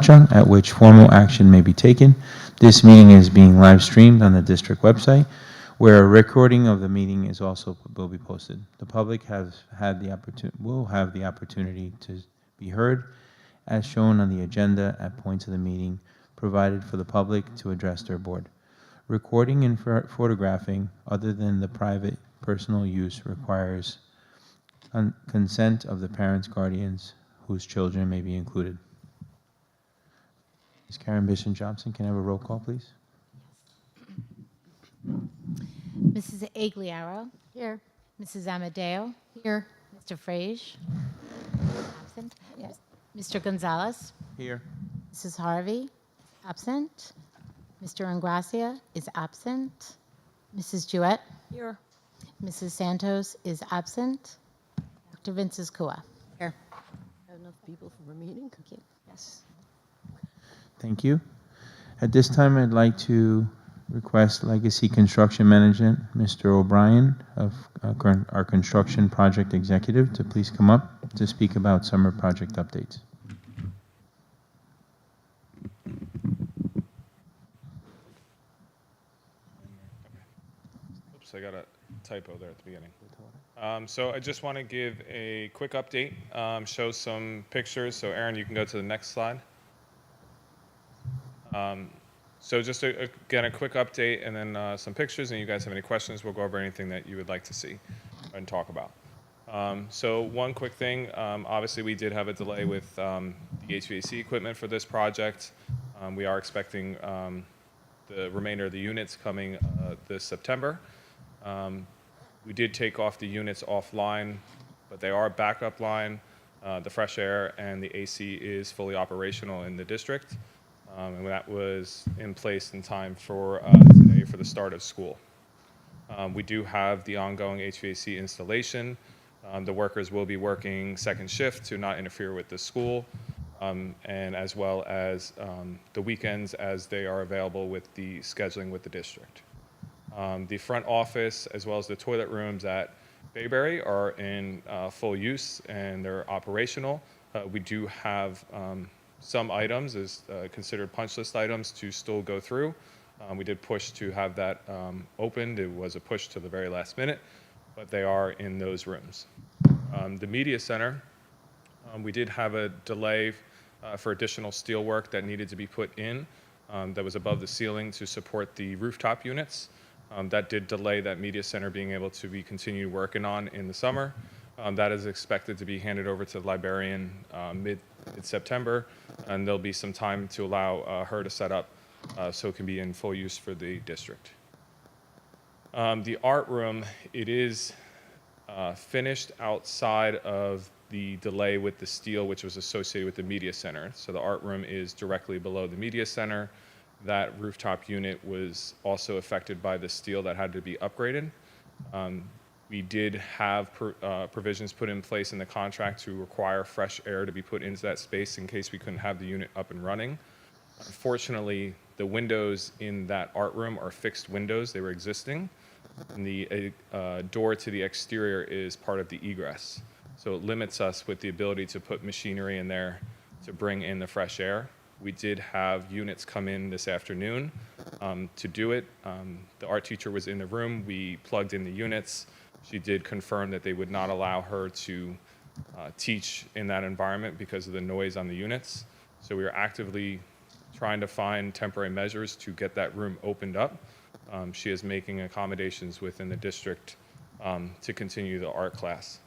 at which formal action may be taken. This meeting is being live streamed on the district website, where a recording of the meeting is also will be posted. The public will have the opportunity to be heard as shown on the agenda at points of the meeting provided for the public to address their board. Recording and photographing other than the private personal use requires consent of the parents, guardians whose children may be included. Ms. Karen Bishop Johnson, can I have a roll call, please? Mrs. Agliaro. Here. Mrs. Amadeo. Here. Mr. Frage. Absent. Yes. Mr. Gonzalez. Here. Mrs. Harvey. Absent. Mr. Ingracia is absent. Mrs. Jewett. Here. Mrs. Santos is absent. Dr. Vinces Kua. Here. Have enough people for a meeting? Thank you. Yes. Thank you. At this time, I'd like to request Legacy Construction Management, Mr. O'Brien, of our construction project executive, to please come up to speak about summer project updates. Oops, I got a typo there at the beginning. So I just want to give a quick update, show some pictures. So Aaron, you can go to the next slide. So just again, a quick update and then some pictures, and you guys have any questions, we'll go over anything that you would like to see and talk about. So one quick thing, obviously we did have a delay with the HVAC equipment for this project. We are expecting the remainder of the units coming this September. We did take off the units offline, but they are backup line. The fresh air and the AC is fully operational in the district. And that was in place in time for today for the start of school. We do have the ongoing HVAC installation. The workers will be working second shift to not interfere with the school, and as well as the weekends as they are available with the scheduling with the district. The front office as well as the toilet rooms at Bayberry are in full use and they're operational. We do have some items as considered punch list items to still go through. We did push to have that opened. It was a push to the very last minute, but they are in those rooms. The media center, we did have a delay for additional steel work that needed to be put in that was above the ceiling to support the rooftop units. That did delay that media center being able to be continued working on in the summer. That is expected to be handed over to the librarian mid-September, and there'll be some time to allow her to set up so it can be in full use for the district. The art room, it is finished outside of the delay with the steel, which was associated with the media center. So the art room is directly below the media center. That rooftop unit was also affected by the steel that had to be upgraded. We did have provisions put in place in the contract to require fresh air to be put into that space in case we couldn't have the unit up and running. Unfortunately, the windows in that art room are fixed windows. They were existing. And the door to the exterior is part of the egress. So it limits us with the ability to put machinery in there to bring in the fresh air. We did have units come in this afternoon to do it. The art teacher was in the room. We plugged in the units. She did confirm that they would not allow her to teach in that environment because of the noise on the units. So we are actively trying to find temporary measures to get that room opened up. She is making accommodations within the district to continue the art class.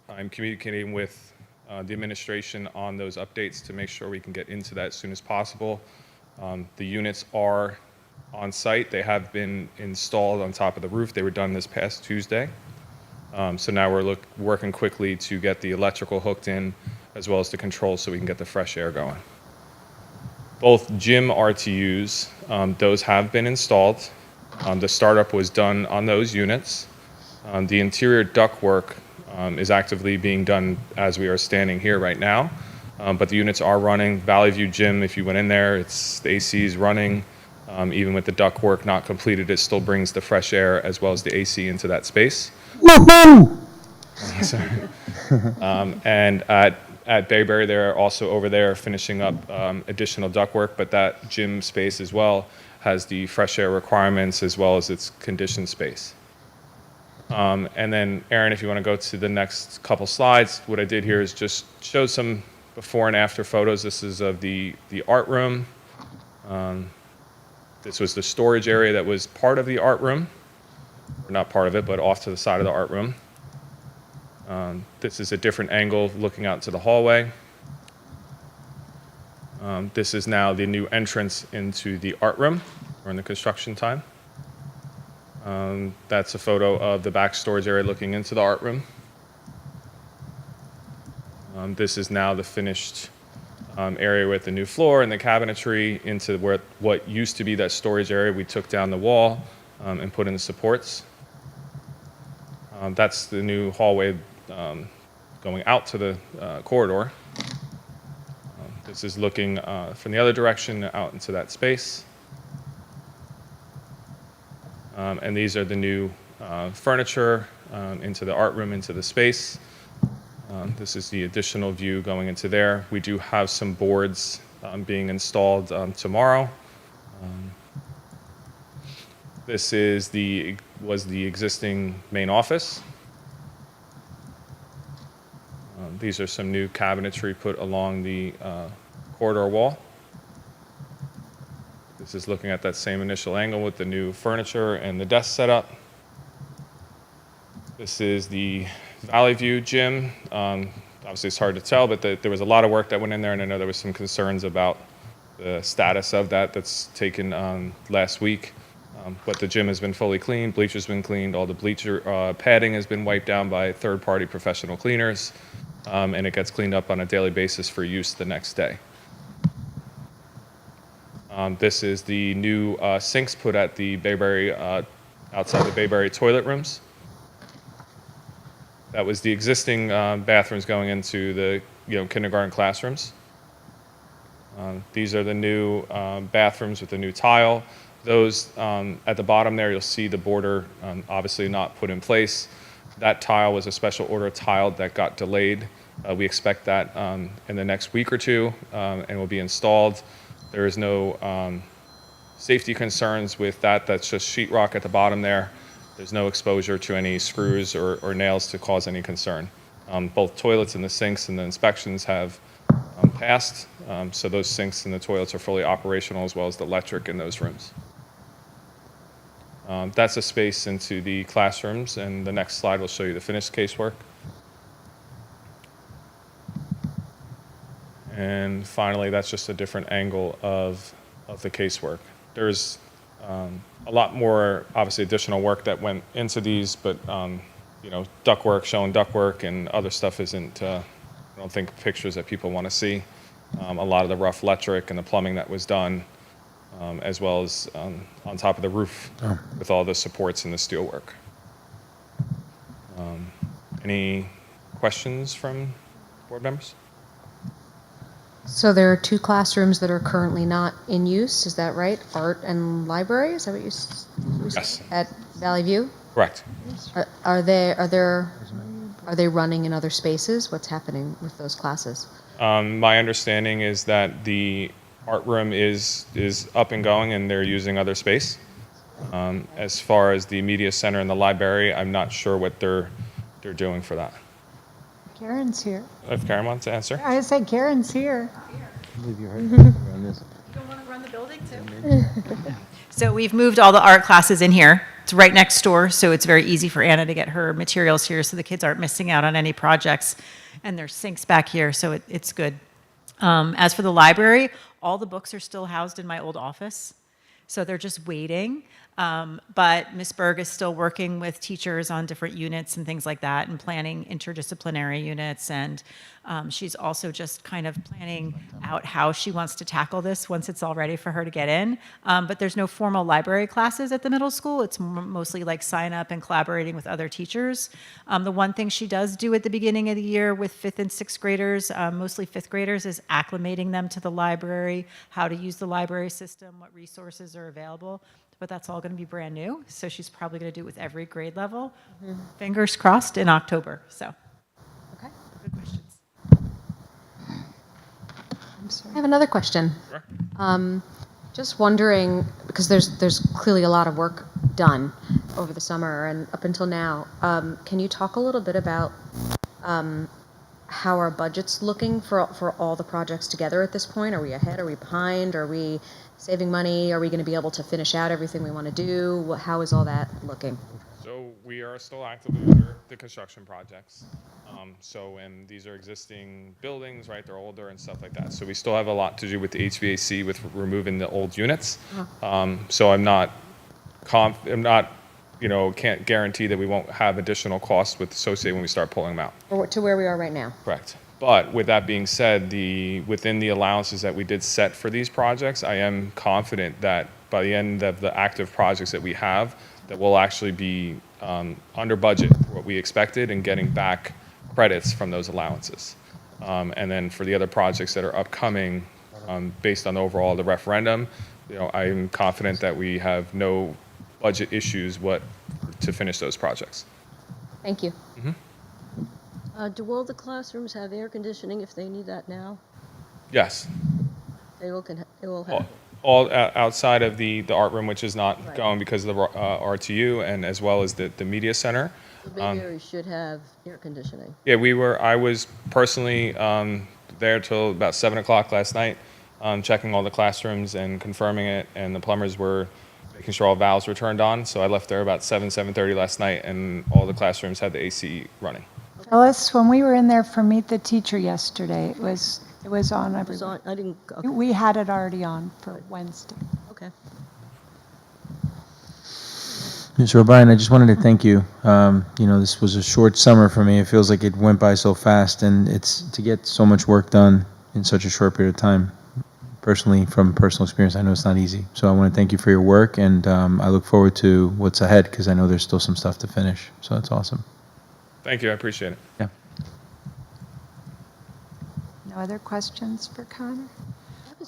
I'm communicating with the administration on those updates to make sure we can get into that as soon as possible. The units are on site. They have been installed on top of the roof. They were done this past Tuesday. So now we're working quickly to get the electrical hooked in as well as the controls so we can get the fresh air going. Both gym RTUs, those have been installed. The startup was done on those units. The interior ductwork is actively being done as we are standing here right now. But the units are running. Valley View Gym, if you went in there, the AC is running. Even with the ductwork not completed, it still brings the fresh air as well as the AC into that space. Woohoo! And at At Bayberry, they're also over there finishing up additional ductwork, but that gym space as well has the fresh air requirements as well as its conditioned space. And then, Aaron, if you want to go to the next couple slides, what I did here is just show some before and after photos. This is of the art room. This was the storage area that was part of the art room. Or not part of it, but off to the side of the art room. This is a different angle looking out to the hallway. This is now the new entrance into the art room during the construction time. That's a photo of the back storage area looking into the art room. This is now the finished area with the new floor and the cabinetry into what used to be that storage area. We took down the wall and put in the supports. That's the new hallway going out to the corridor. This is looking from the other direction out into that space. And these are the new furniture into the art room, into the space. This is the additional view going into there. We do have some boards being installed tomorrow. This was the existing main office. These are some new cabinetry put along the corridor wall. This is looking at that same initial angle with the new furniture and the desk setup. This is the Valley View gym. Obviously, it's hard to tell, but there was a lot of work that went in there, and I know there was some concerns about the status of that's taken last week. But the gym has been fully cleaned, bleachers been cleaned, all the bleacher padding has been wiped down by third-party professional cleaners, and it gets cleaned up on a daily basis for use the next day. This is the new sinks put at the Bayberry, outside the Bayberry toilet rooms. That was the existing bathrooms going into the kindergarten classrooms. These are the new bathrooms with the new tile. Those at the bottom there, you'll see the border obviously not put in place. That tile was a special order tile that got delayed. We expect that in the next week or two and will be installed. There is no safety concerns with that. That's just sheetrock at the bottom there. There's no exposure to any screws or nails to cause any concern. Both toilets and the sinks and the inspections have passed, so those sinks and the toilets are fully operational as well as the electric in those rooms. That's a space into the classrooms, and the next slide will show you the finished casework. And finally, that's just a different angle of the casework. There's a lot more, obviously, additional work that went into these, but ductwork, showing ductwork, and other stuff isn't, I don't think, pictures that people want to see. A lot of the rough electric and the plumbing that was done, as well as on top of the roof with all the supports and the steel work. Any questions from board members? So there are two classrooms that are currently not in use, is that right? Art and library, is that what you said? Yes. At Valley View? Correct. Are they running in other spaces? What's happening with those classes? My understanding is that the art room is up and going and they're using other space. As far as the media center and the library, I'm not sure what they're doing for that. Karen's here. If Karen wants to answer. I said Karen's here. Leave your head around this. You want to run the building too? So we've moved all the art classes in here. It's right next door, so it's very easy for Anna to get her materials here so the kids aren't missing out on any projects. And there's sinks back here, so it's good. As for the library, all the books are still housed in my old office, so they're just waiting. But Ms. Berg is still working with teachers on different units and things like that and planning interdisciplinary units. And she's also just kind of planning out how she wants to tackle this once it's all ready for her to get in. But there's no formal library classes at the middle school. It's mostly like sign up and collaborating with other teachers. The one thing she does do at the beginning of the year with 5th and 6th graders, mostly 5th graders, is acclimating them to the library, how to use the library system, what resources are available. But that's all going to be brand new, so she's probably going to do it with every grade level. Fingers crossed in October. So, Okay. good questions. I have another question. Sure. Just wondering, because there's clearly a lot of work done over the summer and up until now. Can you talk a little bit about how our budget's looking for all the projects together at this point? Are we ahead? Are we behind? Are we saving money? Are we going to be able to finish out everything we want to do? How is all that looking? So we are still actively under the construction projects. And these are existing buildings, right? They're older and stuff like that. So we still have a lot to do with the HVAC with removing the old units. So I'm not, can't guarantee that we won't have additional costs associated when we start pulling them out. Or to where we are right now? Correct. But with that being said, within the allowances that we did set for these projects, I am confident that by the end of the active projects that we have, that we'll actually be under budget for what we expected and getting back credits from those allowances. And then for the other projects that are upcoming, based on the referendum, I'm confident that we have no budget issues to finish those projects. Thank you. Do all the classrooms have air conditioning if they need that now? Yes. They will have. All outside of the art room, which is not Right. going because of the RTU, and as well as the media center. The big areas should have air conditioning. Yeah, I was personally there till about 7 o'clock last night, checking all the classrooms and confirming it, and the plumbers were making sure all valves were turned on. So I left there about 7:30 last night, and all the classrooms had the AC running. Phyllis, when we were in there for Meet the Teacher yesterday, it was on It was everywhere. on, I didn't, okay. We had it already on for Wednesday. Okay. Mr. O'Brien, I just wanted to thank you. This was a short summer for me. It feels like it went by so fast, and it's to get so much work done in such a short period of time. Personally, from personal experience, I know it's not easy. So I want to thank you for your work, and I look forward to what's ahead because I know there's still some stuff to finish. So that's awesome. Thank you, I appreciate it. Yeah. No other questions for Connor?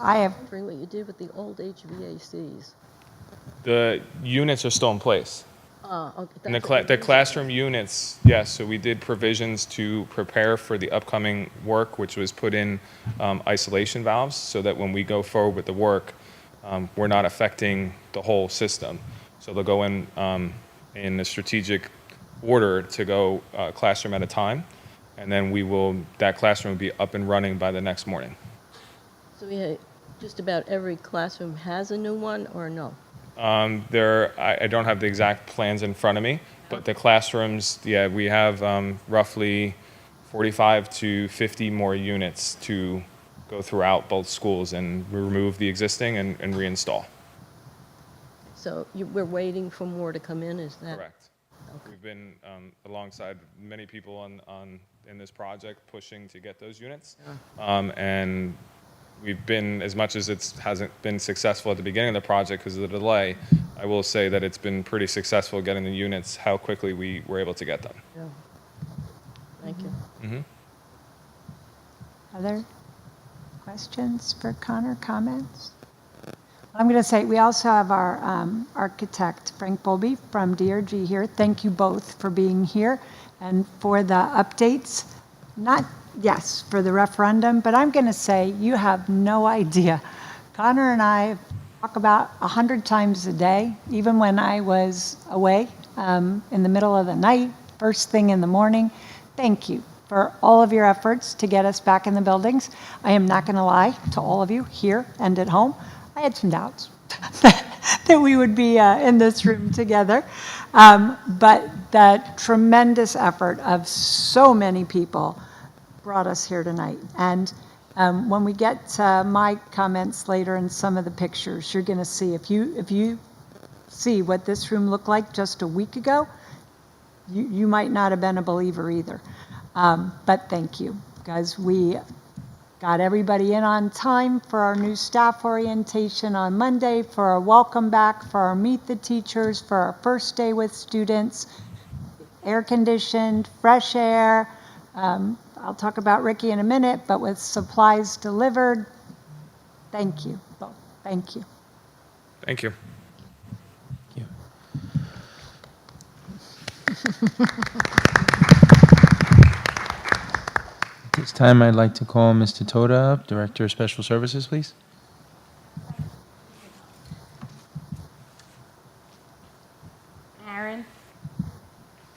I I was have- wondering what you did with the old HVACs. The units are still in place. Okay. And that's what the it is. classroom units, yes, so we did provisions to prepare for the upcoming work, which was put in isolation valves, so that when we go forward with the work, we're not affecting the whole system. So they'll go in a strategic order to go classroom at a time, and then that classroom will be up and running by the next morning. So just about every classroom has a new one, or no? I don't have the exact plans in front of me, but the classrooms, yeah, we have roughly 45 to 50 more units to go throughout both schools and remove the existing and reinstall. So we're waiting for more to come in, is that? Correct. We've been alongside many people in this project pushing to get those units. And we've been, as much as it hasn't been successful at the beginning of the project because of the delay, I will say that it's been pretty successful getting the units, how quickly we were able to get them. Yeah. Thank you. Other questions for Connor, comments? I'm going to say, we also have our architect, Frank Bowlby from DRG here. Thank you both for being here and for the updates. Yes, for the referendum, but I'm going to say you have no idea. Connor and I talk about 100 times a day, even when I was away in the middle of the night, first thing in the morning. Thank you for all of your efforts to get us back in the buildings. I am not going to lie to all of you here and at home. I had some doubts that we would be in this room together. But the tremendous effort of so many people brought us here tonight. And when we get to my comments later and some of the pictures, you're going to see, if you see what this room looked like just a week ago, you might not have been a believer either. But thank you, because we got everybody in on time for our new staff orientation on Monday, for our welcome back, for our Meet the Teachers, for our first day with students, air conditioned, fresh air. I'll talk about Ricky in a minute, but with supplies delivered. Thank you both. Thank you. Thank you. This time I'd like to call Mr. Toda up, Director of Special Services, please. Aaron?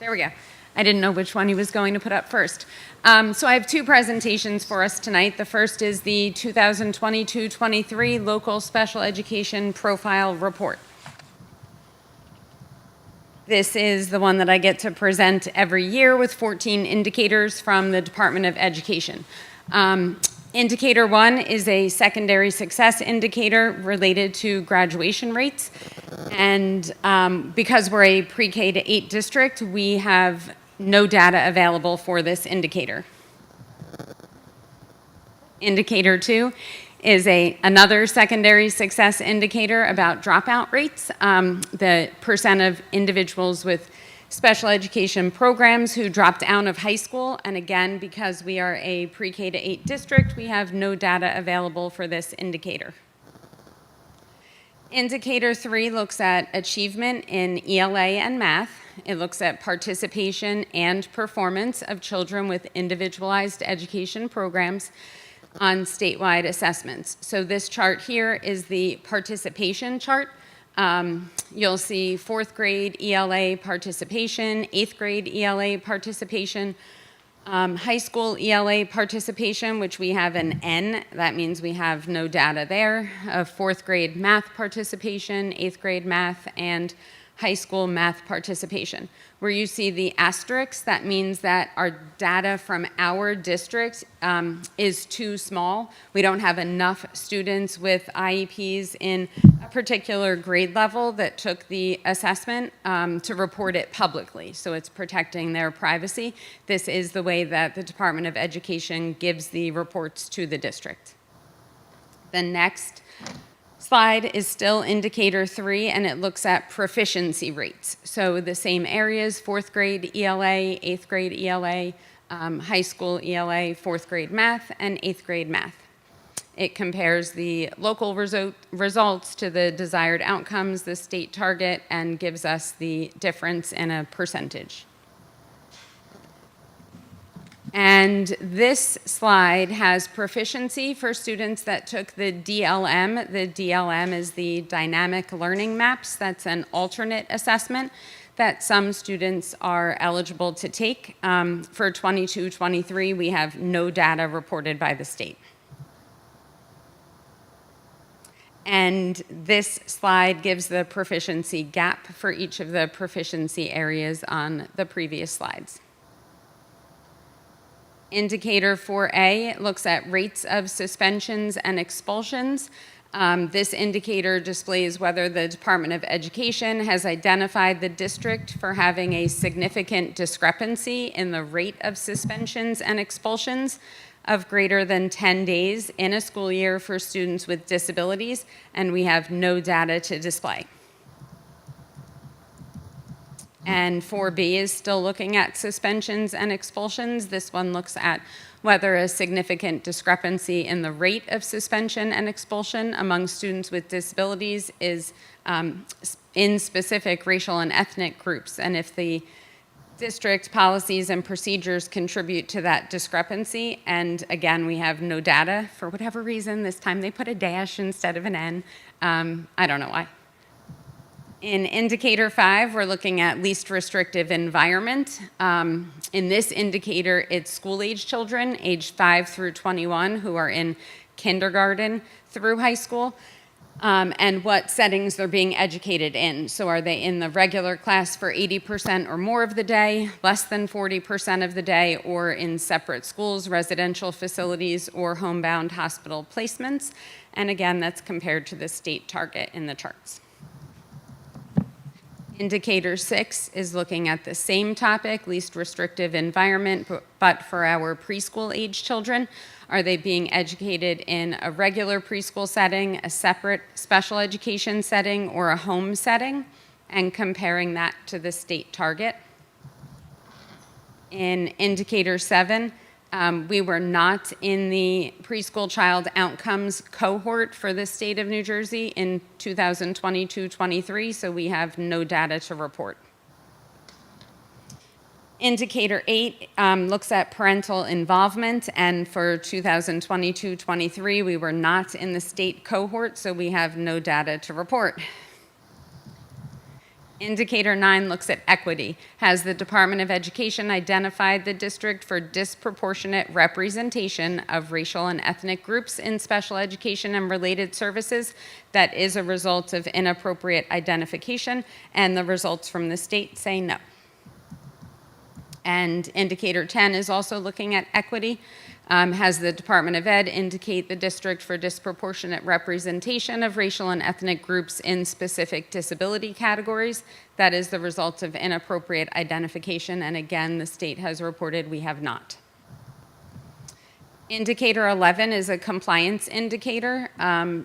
There we go. I didn't know which one he was going to put up first. So I have two presentations for us tonight. The first is the 2022-23 Local Special Education Profile Report. This is the one that I get to present every year with 14 indicators from the Department of Education. Indicator 1 is a secondary success indicator related to graduation rates. And because we're a pre-K to 8 district, we have no data available for this indicator. Indicator 2 is another secondary success indicator about dropout rates, the percent of individuals with special education programs who dropped out of high school. And again, because we are a pre-K to 8 district, we have no data available for this indicator. Indicator 3 looks at achievement in ELA and math. It looks at participation and performance of children with individualized education programs on statewide assessments. So this chart here is the participation chart. You'll see 4th grade ELA participation, 8th grade ELA participation, high school ELA participation, which we have an N. That means we have no data there. 4th grade math participation, 8th grade math, and high school math participation. Where you see the asterisks, that means that our data from our district is too small. We don't have enough students with IEPs in a particular grade level that took the assessment to report it publicly. So it's protecting their privacy. This is the way that the Department of Education gives the reports to the district. The next slide is still indicator 3, and it looks at proficiency rates. So the same areas, 4th grade ELA, 8th grade ELA, high school ELA, 4th grade math, and 8th grade math. It compares the local results to the desired outcomes, the state target, and gives us the difference in a percentage. And this slide has proficiency for students that took the DLM. The DLM is the Dynamic Learning Maps. That's an alternate assessment that some students are eligible to take. For 22-23, we have no data reported by the state. And this slide gives the proficiency gap for each of the proficiency areas on the previous slides. Indicator 4A looks at rates of suspensions and expulsions. This indicator displays whether the Department of Education has identified the district for having a significant discrepancy in the rate of suspensions and expulsions of greater than 10 days in a school year for students with disabilities, and we have no data to display. And 4B is still looking at suspensions and expulsions. This one looks at whether a significant discrepancy in the rate of suspension and expulsion among students with disabilities is in specific racial and ethnic groups, and if the district policies and procedures contribute to that discrepancy. And again, we have no data for whatever reason. This time they put a dash instead of an N. I don't know why. In indicator 5, we're looking at least restrictive environment. In this indicator, it's school-age children, aged 5 through 21, who are in kindergarten through high school, and what settings they're being educated in. So are they in the regular class for 80% or more of the day, less than 40% of the day, or in separate schools, residential facilities, or homebound hospital placements? And again, that's compared to the state target in the charts. Indicator 6 is looking at the same topic, least restrictive environment, but for our preschool age children. Are they being educated in a regular preschool setting, a separate special education setting, or a home setting? And comparing that to the state target. In indicator 7, we were not in the preschool child outcomes cohort for the state of New Jersey in 2022-23, so we have no data to report. Indicator 8 looks at parental involvement, and for 2022-23, we were not in the state cohort, so we have no data to report. Indicator 9 looks at equity. Has the Department of Education identified the district for disproportionate representation of racial and ethnic groups in special education and related services? That is a result of inappropriate identification, and the results from the state say no. And indicator 10 is also looking at equity. Has the Department of Ed indicate the district for disproportionate representation of racial and ethnic groups in specific disability categories? That is the result of inappropriate identification, and again, the state has reported we have not. Indicator 11 is a compliance indicator,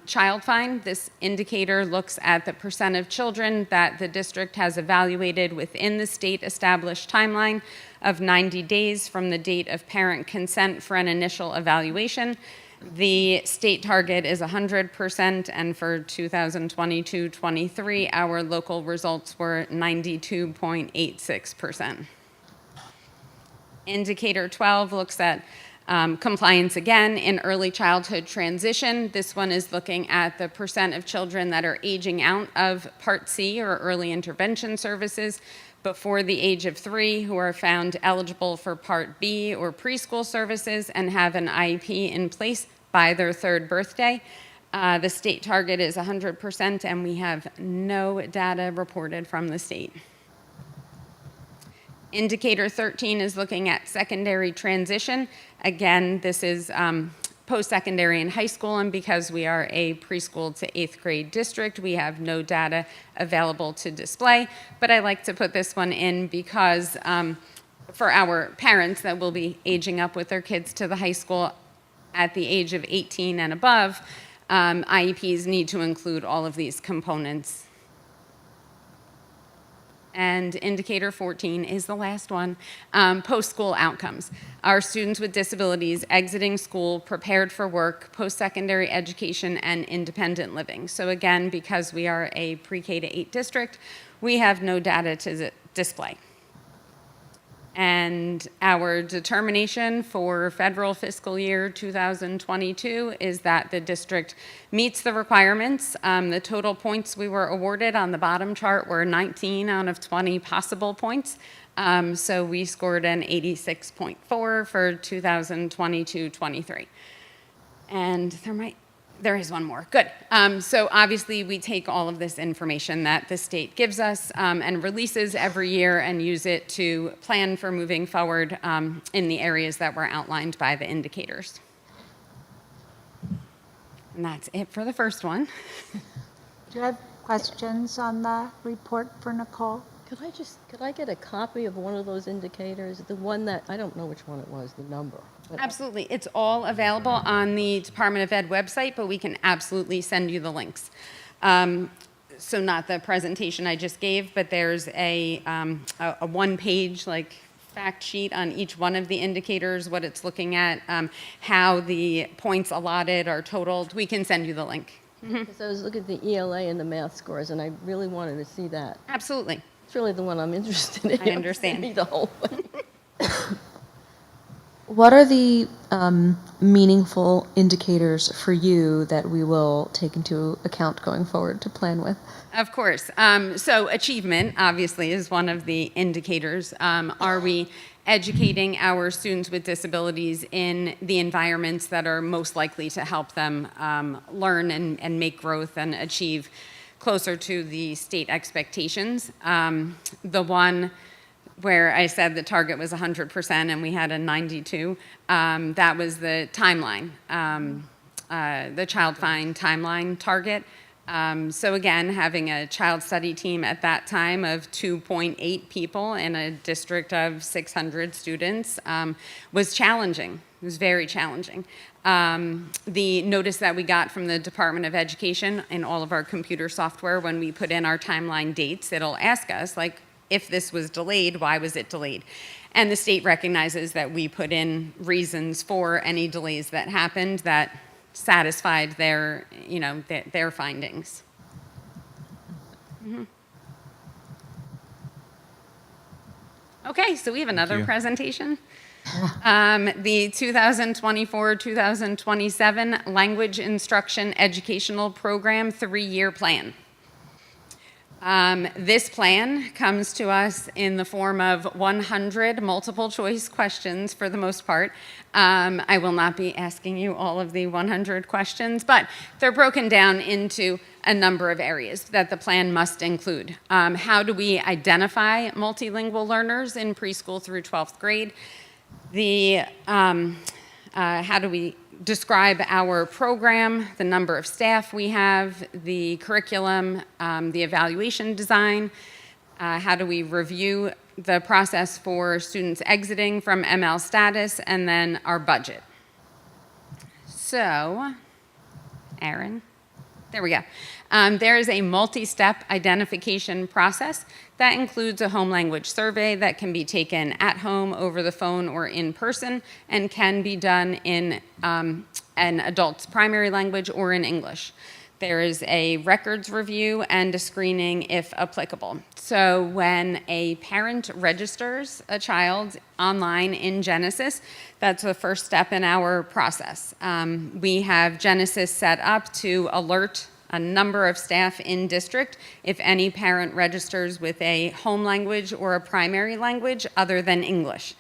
child find. This indicator looks at the percent of children that the district has evaluated within the state established timeline of 90 days from the date of parent consent for an initial evaluation. The state target is 100%, and for 2022-23, our local results were 92.86%. Indicator 12 looks at compliance again in early childhood transition. This one is looking at the percent of children that are aging out of Part C, or early intervention services, before the age of 3 who are found eligible for Part B or preschool services and have an IEP in place by their 3rd birthday. The state target is 100%, and we have no data reported from the state. Indicator 13 is looking at secondary transition. Again, this is post-secondary and high school, and because we are a preschool to 8th grade district, we have no data available to display. But I like to put this one in because for our parents that will be aging up with their kids to the high school at the age of 18 and above, IEPs need to include all of these components. And indicator 14 is the last one, post-school outcomes. Are students with disabilities exiting school prepared for work, post-secondary education, and independent living? So again, because we are a pre-K to 8 district, we have no data to display. And our determination for federal fiscal year 2022 is that the district meets the requirements. The total points we were awarded on the bottom chart were 19 out of 20 possible points. So we scored an 86.4 for 2022-23. And there is one more. Good. So obviously we take all of this information that the state gives us and releases every year and use it to plan for moving forward in the areas that were outlined by the indicators. And that's it for the first one. Do you have questions on the report for Nicole? Could I get a copy of one of those indicators? The one that, I don't know which one it was, the number. But Absolutely. It's all available on the Department of Ed website, but we can absolutely send you the links. So not the presentation I just gave, but there's a one-page fact sheet on each one of the indicators, what it's looking at, how the points allotted are totaled. We can send you the link. Because I was looking at the ELA and the math scores, and I really wanted to see that. Absolutely. It's really the one I'm interested in. I understand. Send me the whole thing. What are the meaningful indicators for you that we will take into account going forward to plan with? Of course. So achievement, obviously, is one of the indicators. Are we educating our students with disabilities in the environments that are most likely to help them learn and make growth and achieve closer to the state expectations? The one where I said the target was 100% and we had a 92, that was the timeline, the child find timeline target. So again, having a child study team at that time of 2.8 people in a district of 600 students was challenging. It was very challenging. The notice that we got from the Department of Education in all of our computer software, when we put in our timeline dates, it'll ask us, if this was delayed, why was it delayed? And the state recognizes that we put in reasons for any delays that happened that satisfied their, their findings. Okay, so we have another you. presentation. The 2024-2027 Language Instruction Educational Program 3-year plan. This plan comes to us in the form of 100 multiple choice questions for the most part. I will not be asking you all of the 100 questions, but they're broken down into a number of areas that the plan must include. How do we identify multilingual learners in preschool through 12th grade? How do we describe our program, the number of staff we have, the curriculum, the evaluation design, how do we review the process for students exiting from ML status, and then our budget. So, Aaron, there we go. There is a multi-step identification process that includes a home language survey that can be taken at home, over the phone, or in person, and can be done in an adult's primary language or in English. There is a records review and a screening if applicable. So when a parent registers a child online in Genesis, that's the first step in our process. We have Genesis set up to alert a number of staff in district if any parent registers with a home language or a primary language other than English.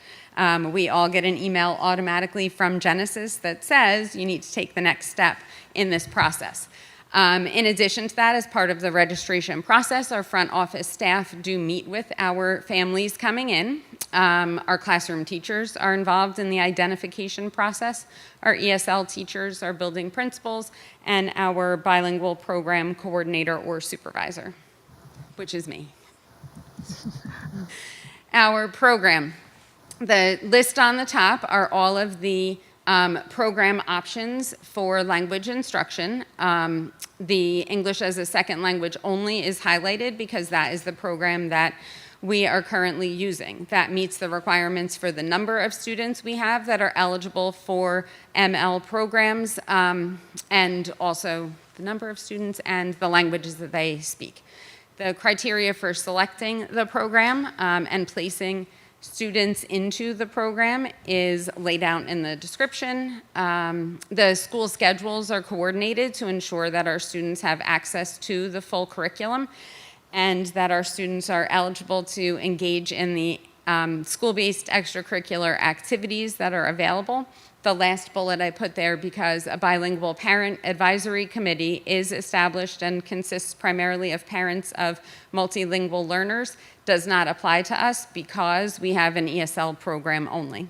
We all get an email automatically from Genesis that says you need to take the next step in this process. In addition to that, as part of the registration process, our front office staff do meet with our families coming in. Our classroom teachers are involved in the identification process. Our ESL teachers are building principals, and our bilingual program coordinator or supervisor, which is me. Our program. The list on the top are all of the program options for language instruction. The English as a second language only is highlighted because that is the program that we are currently using. That meets the requirements for the number of students we have that are eligible for ML programs, and also the number of students and the languages that they speak. The criteria for selecting the program and placing students into the program is laid out in the description. The school schedules are coordinated to ensure that our students have access to the full curriculum and that our students are eligible to engage in the school-based extracurricular activities that are available. The last bullet I put there because a bilingual parent advisory committee is established and consists primarily of parents of multilingual learners does not apply to us because we have an ESL program only.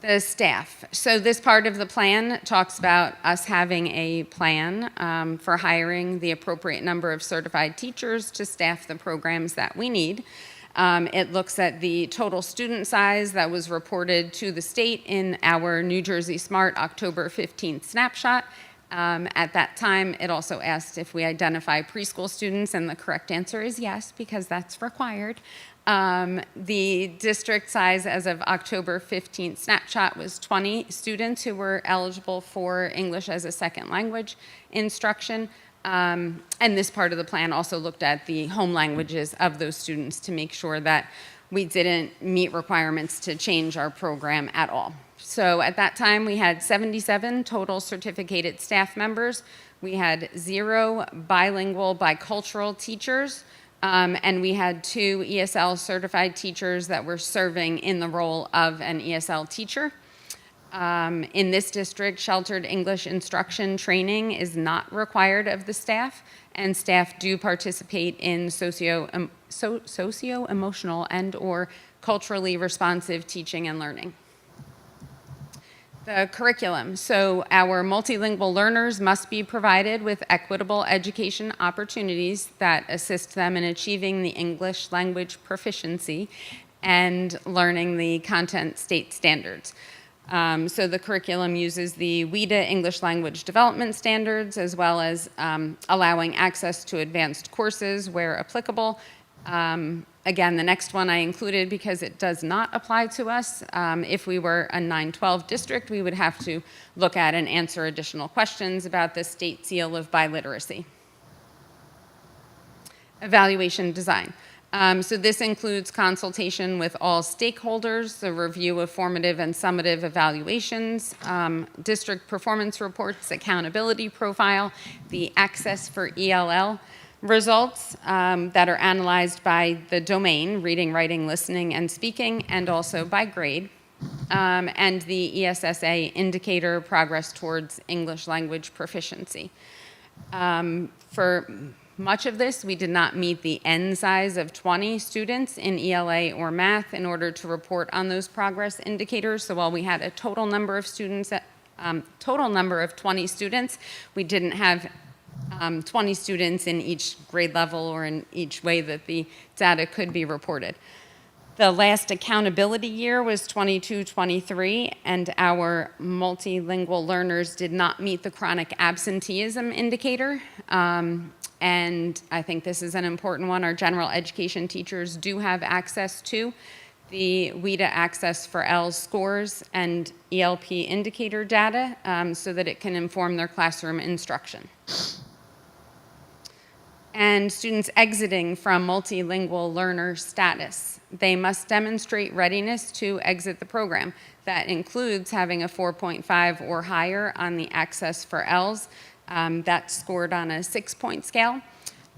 The staff. So this part of the plan talks about us having a plan for hiring the appropriate number of certified teachers to staff the programs that we need. It looks at the total student size that was reported to the state in our New Jersey Smart October 15th snapshot. At that time, it also asked if we identify preschool students, and the correct answer is yes, because that's required. The district size as of October 15th snapshot was 20 students who were eligible for English as a second language instruction. And this part of the plan also looked at the home languages of those students to make sure that we didn't meet requirements to change our program at all. So at that time, we had 77 total certificated staff members. We had 0 bilingual, bicultural teachers, and we had 2 ESL certified teachers that were serving in the role of an ESL teacher. In this district, sheltered English instruction training is not required of the staff, and staff do participate in socio-emotional and/or culturally responsive teaching and learning. The curriculum. So our multilingual learners must be provided with equitable education opportunities that assist them in achieving the English language proficiency and learning the content state standards. So the curriculum uses the WIDA English Language Development Standards, as well as allowing access to advanced courses where applicable. Again, the next one I included because it does not apply to us. If we were a 912 district, we would have to look at and answer additional questions about the state seal of biliteracy. Evaluation design. So this includes consultation with all stakeholders, the review of formative and summative evaluations, district performance reports, accountability profile, the access for ELL results that are analyzed by the domain, reading, writing, listening, and speaking, and also by grade, and the ESSA indicator progress towards English language proficiency. For much of this, we did not meet the N size of 20 students in ELA or math in order to report on those progress indicators. So while we had a total number of students, total number of 20 students, we didn't have 20 students in each grade level or in each way that the data could be reported. The last accountability year was 22-23, and our multilingual learners did not meet the chronic absenteeism indicator. And I think this is an important one. Our general education teachers do have access to the WIDA Access for L scores and ELP indicator data so that it can inform their classroom instruction. And students exiting from multilingual learner status, they must demonstrate readiness to exit the program. That includes having a 4.5 or higher on the Access for Ls. That's scored on a 6-point scale,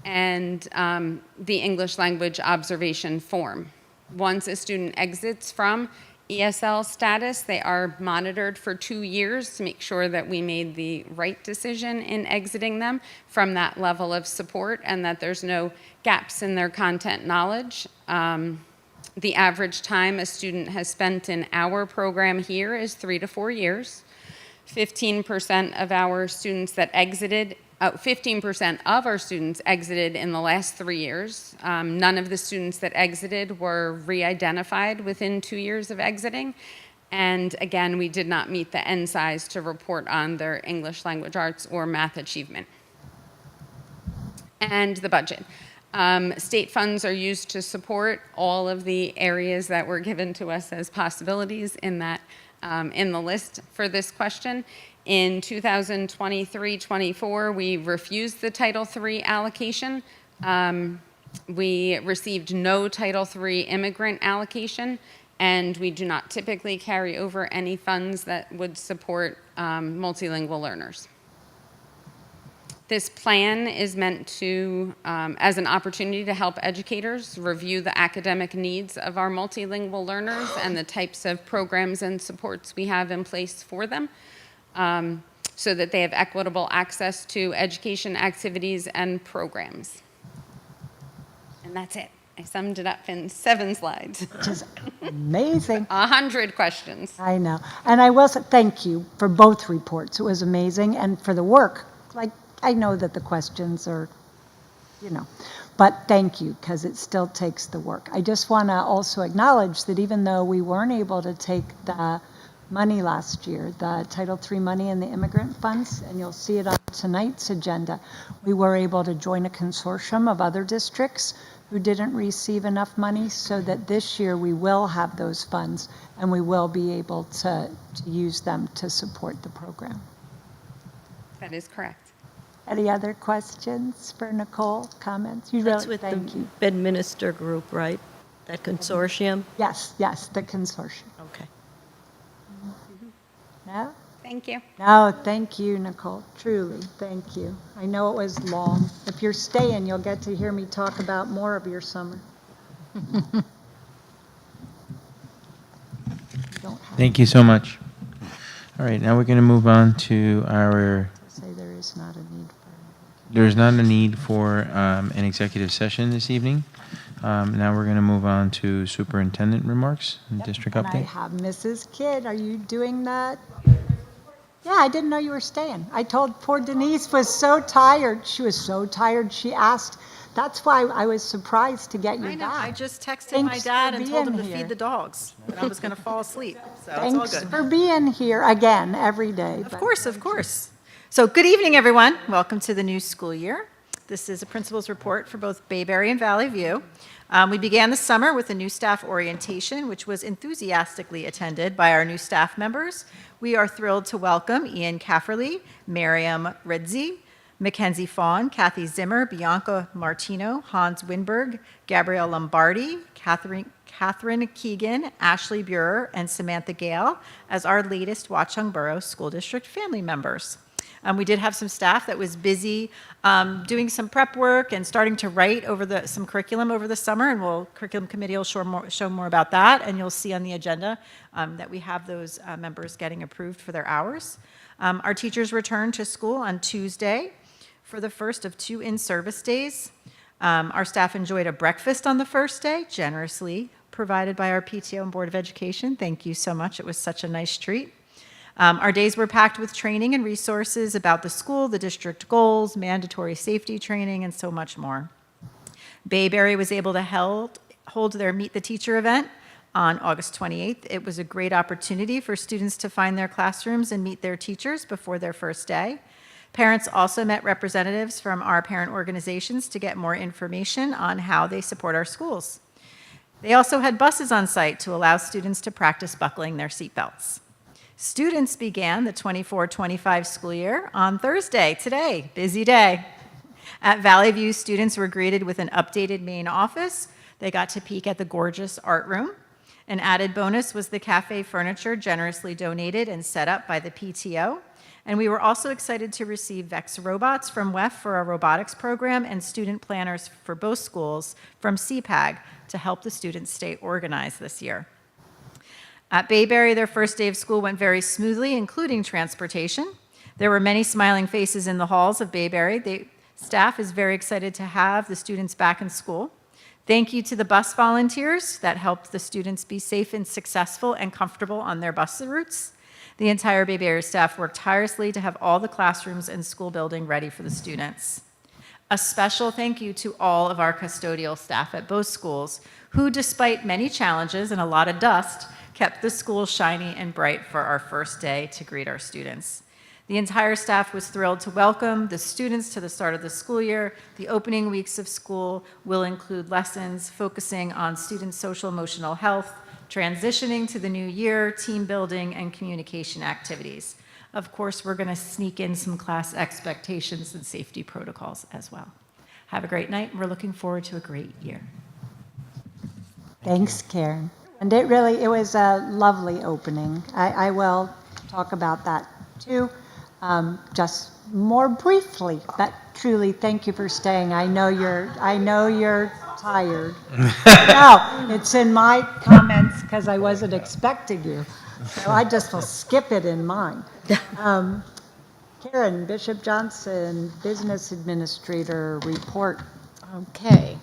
and the English language observation form. Once a student exits from ESL status, they are monitored for 2 years to make sure that we made the right decision in exiting them from that level of support and that there's no gaps in their content knowledge. The average time a student has spent in our program here is 3 to 4 years. 15% of our students that exited, 15% of our students exited in the last 3 years. None of the students that exited were re-identified within 2 years of exiting. And again, we did not meet the N size to report on their English language arts or math achievement. And the budget. State funds are used to support all of the areas that were given to us as possibilities in that in the list for this question. In 2023-24, we refused the Title III allocation. We received no Title III immigrant allocation, and we do not typically carry over any funds that would support multilingual learners. This plan is meant to, as an opportunity to help educators review the academic needs of our multilingual learners and the types of programs and supports we have in place for them, so that they have equitable access to education activities and programs. And that's it. I summed it up in 7 slides. Which is amazing. 100 questions. I know. And I will say thank you for both reports. It was amazing. And for the work, like, I know that the questions are, but thank you, because it still takes the work. I just want to also acknowledge that even though we weren't able to take the money last year, the Title III money and the immigrant funds, and you'll see it on tonight's agenda, we were able to join a consortium of other districts who didn't receive enough money, so that this year we will have those funds and we will be able to use them to support the program. That is correct. Any other questions for Nicole? Comments? That's with Thank the you. Bedminster group, right? That consortium? Yes, the consortium. Okay. No? Thank you. No, thank you, Nicole. Truly, thank you. I know it was long. If you're staying, you'll get to hear me talk about more of your summer. Thank you so much. All right, now we're going to move on to our, Say there is not a need for. there's not a need for an executive session this evening. Now we're going to move on to superintendent remarks and district And I update. have Mrs. Kidd. Are you doing that? Yeah, I didn't know you were staying. I told poor Denise was so tired. She was so tired. She asked. That's why I was surprised to get you I know, I back. just texted Thanks my dad for and told him being to here. feed the dogs, that I was going to fall asleep, so it's all Thanks good. for being here again every day. Of course, of course. So good evening, everyone. Welcome to the new school year. This is a principal's report for both Bayberry and Valley View. We began the summer with a new staff orientation, which was enthusiastically attended by our new staff members. We are thrilled to welcome Ian Cafferly, Miriam Redzi, Mackenzie Fawn, Kathy Zimmer, Bianca Martino, Hans Winberg, Gabrielle Lombardi, Catherine Keegan, Ashley Burer, and Samantha Gale as our latest Watchung Borough School District family members. We did have some staff that was busy doing some prep work and starting to write over some curriculum over the summer, and curriculum committee will show more about that, and you'll see on the agenda that we have those members getting approved for their hours. Our teachers returned to school on Tuesday for the first of 2 in-service days. Our staff enjoyed a breakfast on the first day, generously provided by our PTO and Board of Education. Thank you so much. It was such a nice treat. Our days were packed with training and resources about the school, the district goals, mandatory safety training, and so much more. Bayberry was able to hold their Meet the Teacher event on August 28th. It was a great opportunity for students to find their classrooms and meet their teachers before their first day. Parents also met representatives from our parent organizations to get more information on how they support our schools. They also had buses on site to allow students to practice buckling their seatbelts. Students began the 24-25 school year on Thursday, today, busy day. At Valley View, students were greeted with an updated main office. They got to peek at the gorgeous art room. An added bonus was the cafe furniture generously donated and set up by the PTO. And we were also excited to receive VEX robots from WEF for our robotics program and student planners for both schools from CPAG to help the students stay organized this year. At Bayberry, their first day of school went very smoothly, including transportation. There were many smiling faces in the halls of Bayberry. Staff is very excited to have the students back in school. Thank you to the bus volunteers that helped the students be safe and successful and comfortable on their bus routes. The entire Bayberry staff worked tirelessly to have all the classrooms and school building ready for the students. A special thank you to all of our custodial staff at both schools who, despite many challenges and a lot of dust, kept the school shiny and bright for our first day to greet our students. The entire staff was thrilled to welcome the students to the start of the school year. The opening weeks of school will include lessons focusing on students' social emotional health, transitioning to the new year, team building, and communication activities. Of course, we're going to sneak in some class expectations and safety protocols as well. Have a great night. We're looking forward to a great year. Thanks, Karen. And it was a lovely opening. I will talk about that too, just more briefly. But truly, thank you for staying. I know you're tired. No, it's in my comments because I wasn't expecting you. So I just will skip it in mine. Karen, Bishop Johnson, Business Administrator report. Okay.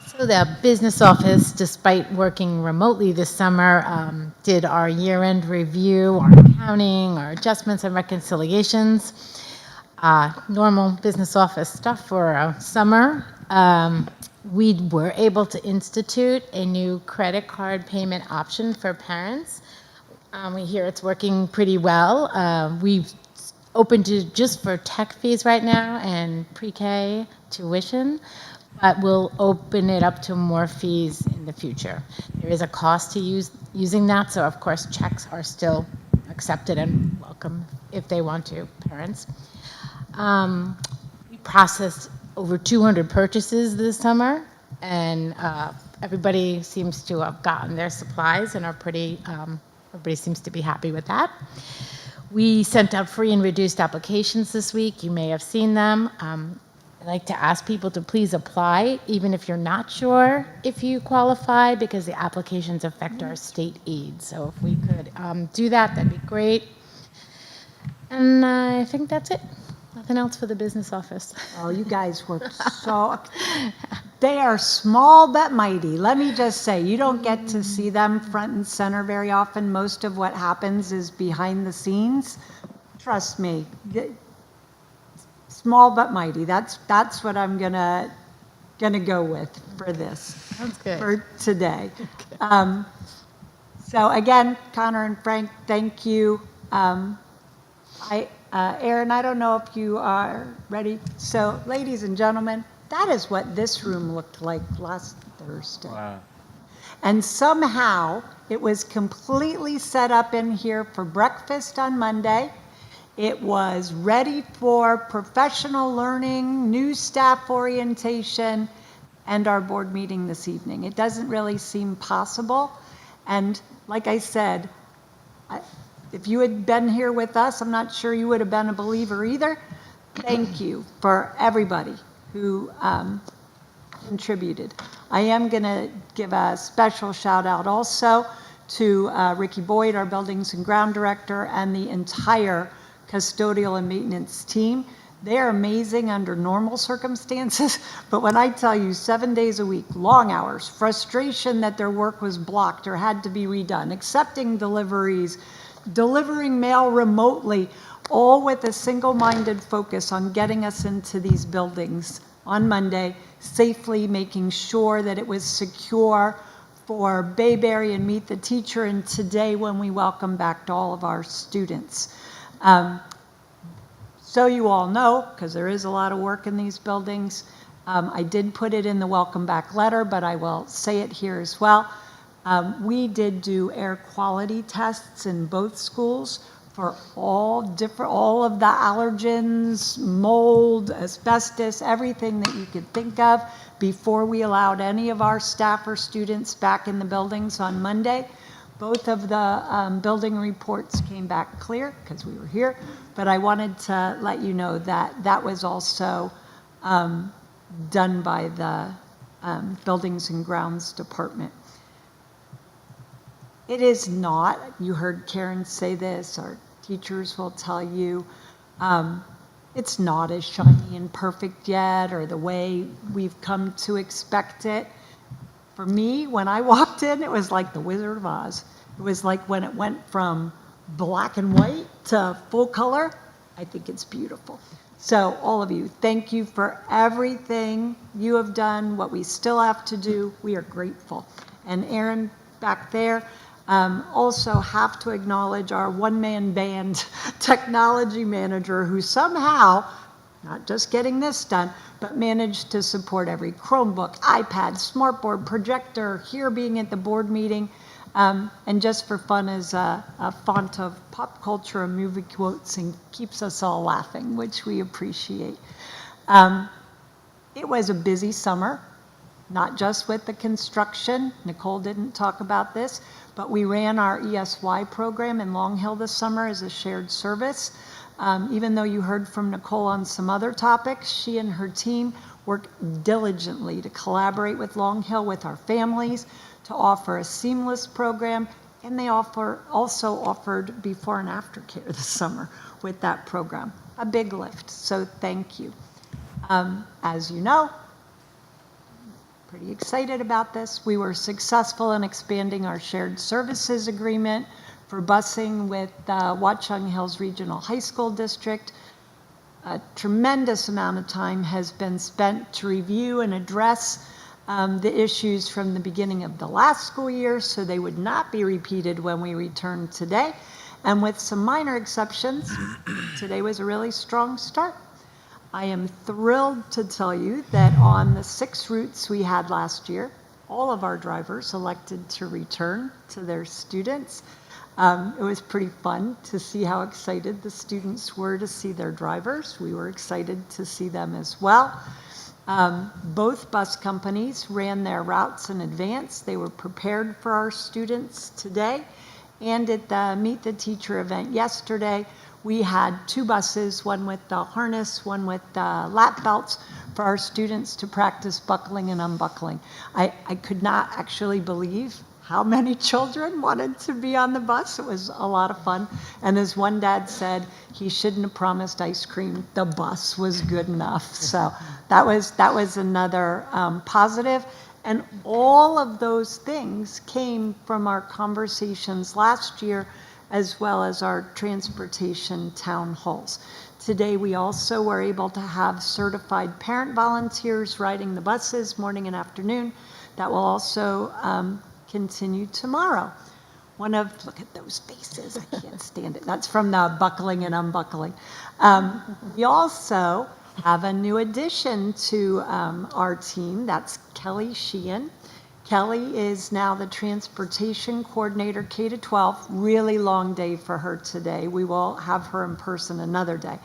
So the business office, despite working remotely this summer, did our year-end review, our accounting, our adjustments and reconciliations, normal business office stuff for summer. We were able to institute a new credit card payment option for parents. We hear it's working pretty well. We've opened it just for tech fees right now and pre-K tuition, but we'll open it up to more fees in the future. There is a cost to using that, so of course checks are still accepted and welcome if they want to, parents. We processed over 200 purchases this summer, and everybody seems to have gotten their supplies and are everybody seems to be happy with that. We sent out free and reduced applications this week. You may have seen them. I'd like to ask people to please apply, even if you're not sure if you qualify, because the applications affect our state aid. So if we could do that, that'd be great. And I think that's it. Nothing else for the business office. Oh, you guys work so, they are small but mighty. Let me just say, you don't get to see them front and center very often. Most of what happens is behind the scenes. Trust me, small but mighty. That's what I'm gonna go with for this. Sounds good. For today. So again, Connor and Frank, thank you. Aaron, I don't know if you are ready. So, ladies and gentlemen, that is what this room looked like last Thursday. Wow. And somehow it was completely set up in here for breakfast on Monday. It was ready for professional learning, new staff orientation, and our board meeting this evening. It doesn't really seem possible. And like I said, if you had been here with us, I'm not sure you would have been a believer either. Thank you for everybody who contributed. I am going to give a special shout out also to Ricky Boyd, our Buildings and Ground Director, and the entire custodial and maintenance team. They're amazing under normal circumstances, but when I tell you 7 days a week, long hours, frustration that their work was blocked or had to be redone, accepting deliveries, delivering mail remotely, all with a single-minded focus on getting us into these buildings on Monday, safely making sure that it was secure for Bayberry and Meet the Teacher, and today when we welcome back to all of our students. So you all know, because there is a lot of work in these buildings, I did put it in the welcome back letter, but I will say it here as well. We did do air quality tests in both schools for all of the allergens, mold, asbestos, everything that you could think of before we allowed any of our staff or students back in the buildings on Monday. Both of the building reports came back clear because we were here, but I wanted to let you know that that was also done by the Buildings and Grounds Department. It is not, you heard Karen say this, our teachers will tell you, it's not as shiny and perfect yet or the way we've come to expect it. For me, when I walked in, it was like the Wizard of Oz. It was like when it went from black and white to full color. I think it's beautiful. So all of you, thank you for everything you have done, what we still have to do. We are grateful. And Aaron back there, also have to acknowledge our one-man band technology manager who somehow, not just getting this done, but managed to support every Chromebook, iPad, smartboard, projector, here being at the board meeting, and just for fun as a font of pop culture and movie quotes and keeps us all laughing, which we appreciate. It was a busy summer, not just with the construction. Nicole didn't talk about this, but we ran our ESY program in Long Hill this summer as a shared service. Even though you heard from Nicole on some other topics, she and her team worked diligently to collaborate with Long Hill, with our families, to offer a seamless program, and they also offered before and after care this summer with that program. A big lift, so thank you. As you know, pretty excited about this. We were successful in expanding our shared services agreement for busing with Watchung Hills Regional High School District. A tremendous amount of time has been spent to review and address the issues from the beginning of the last school year, so they would not be repeated when we return today. And with some minor exceptions, today was a really strong start. I am thrilled to tell you that on the 6 routes we had last year, all of our drivers elected to return to their students. It was pretty fun to see how excited the students were to see their drivers. We were excited to see them as well. Both bus companies ran their routes in advance. They were prepared for our students today. And at the Meet the Teacher event yesterday, we had 2 buses, one with the harness, one with the lap belts, for our students to practice buckling and unbuckling. I could not actually believe how many children wanted to be on the bus. It was a lot of fun. And as one dad said, he shouldn't have promised ice cream. The bus was good enough. So that was another positive. And all of those things came from our conversations last year, as well as our transportation town halls. Today, we also were able to have certified parent volunteers riding the buses morning and afternoon. That will also continue tomorrow. Look at those faces, I can't stand it. That's from the buckling and unbuckling. We also have a new addition to our team. That's Kelly Sheehan. Kelly is now the transportation coordinator K-12. Really long day for her today. We will have her in person another day.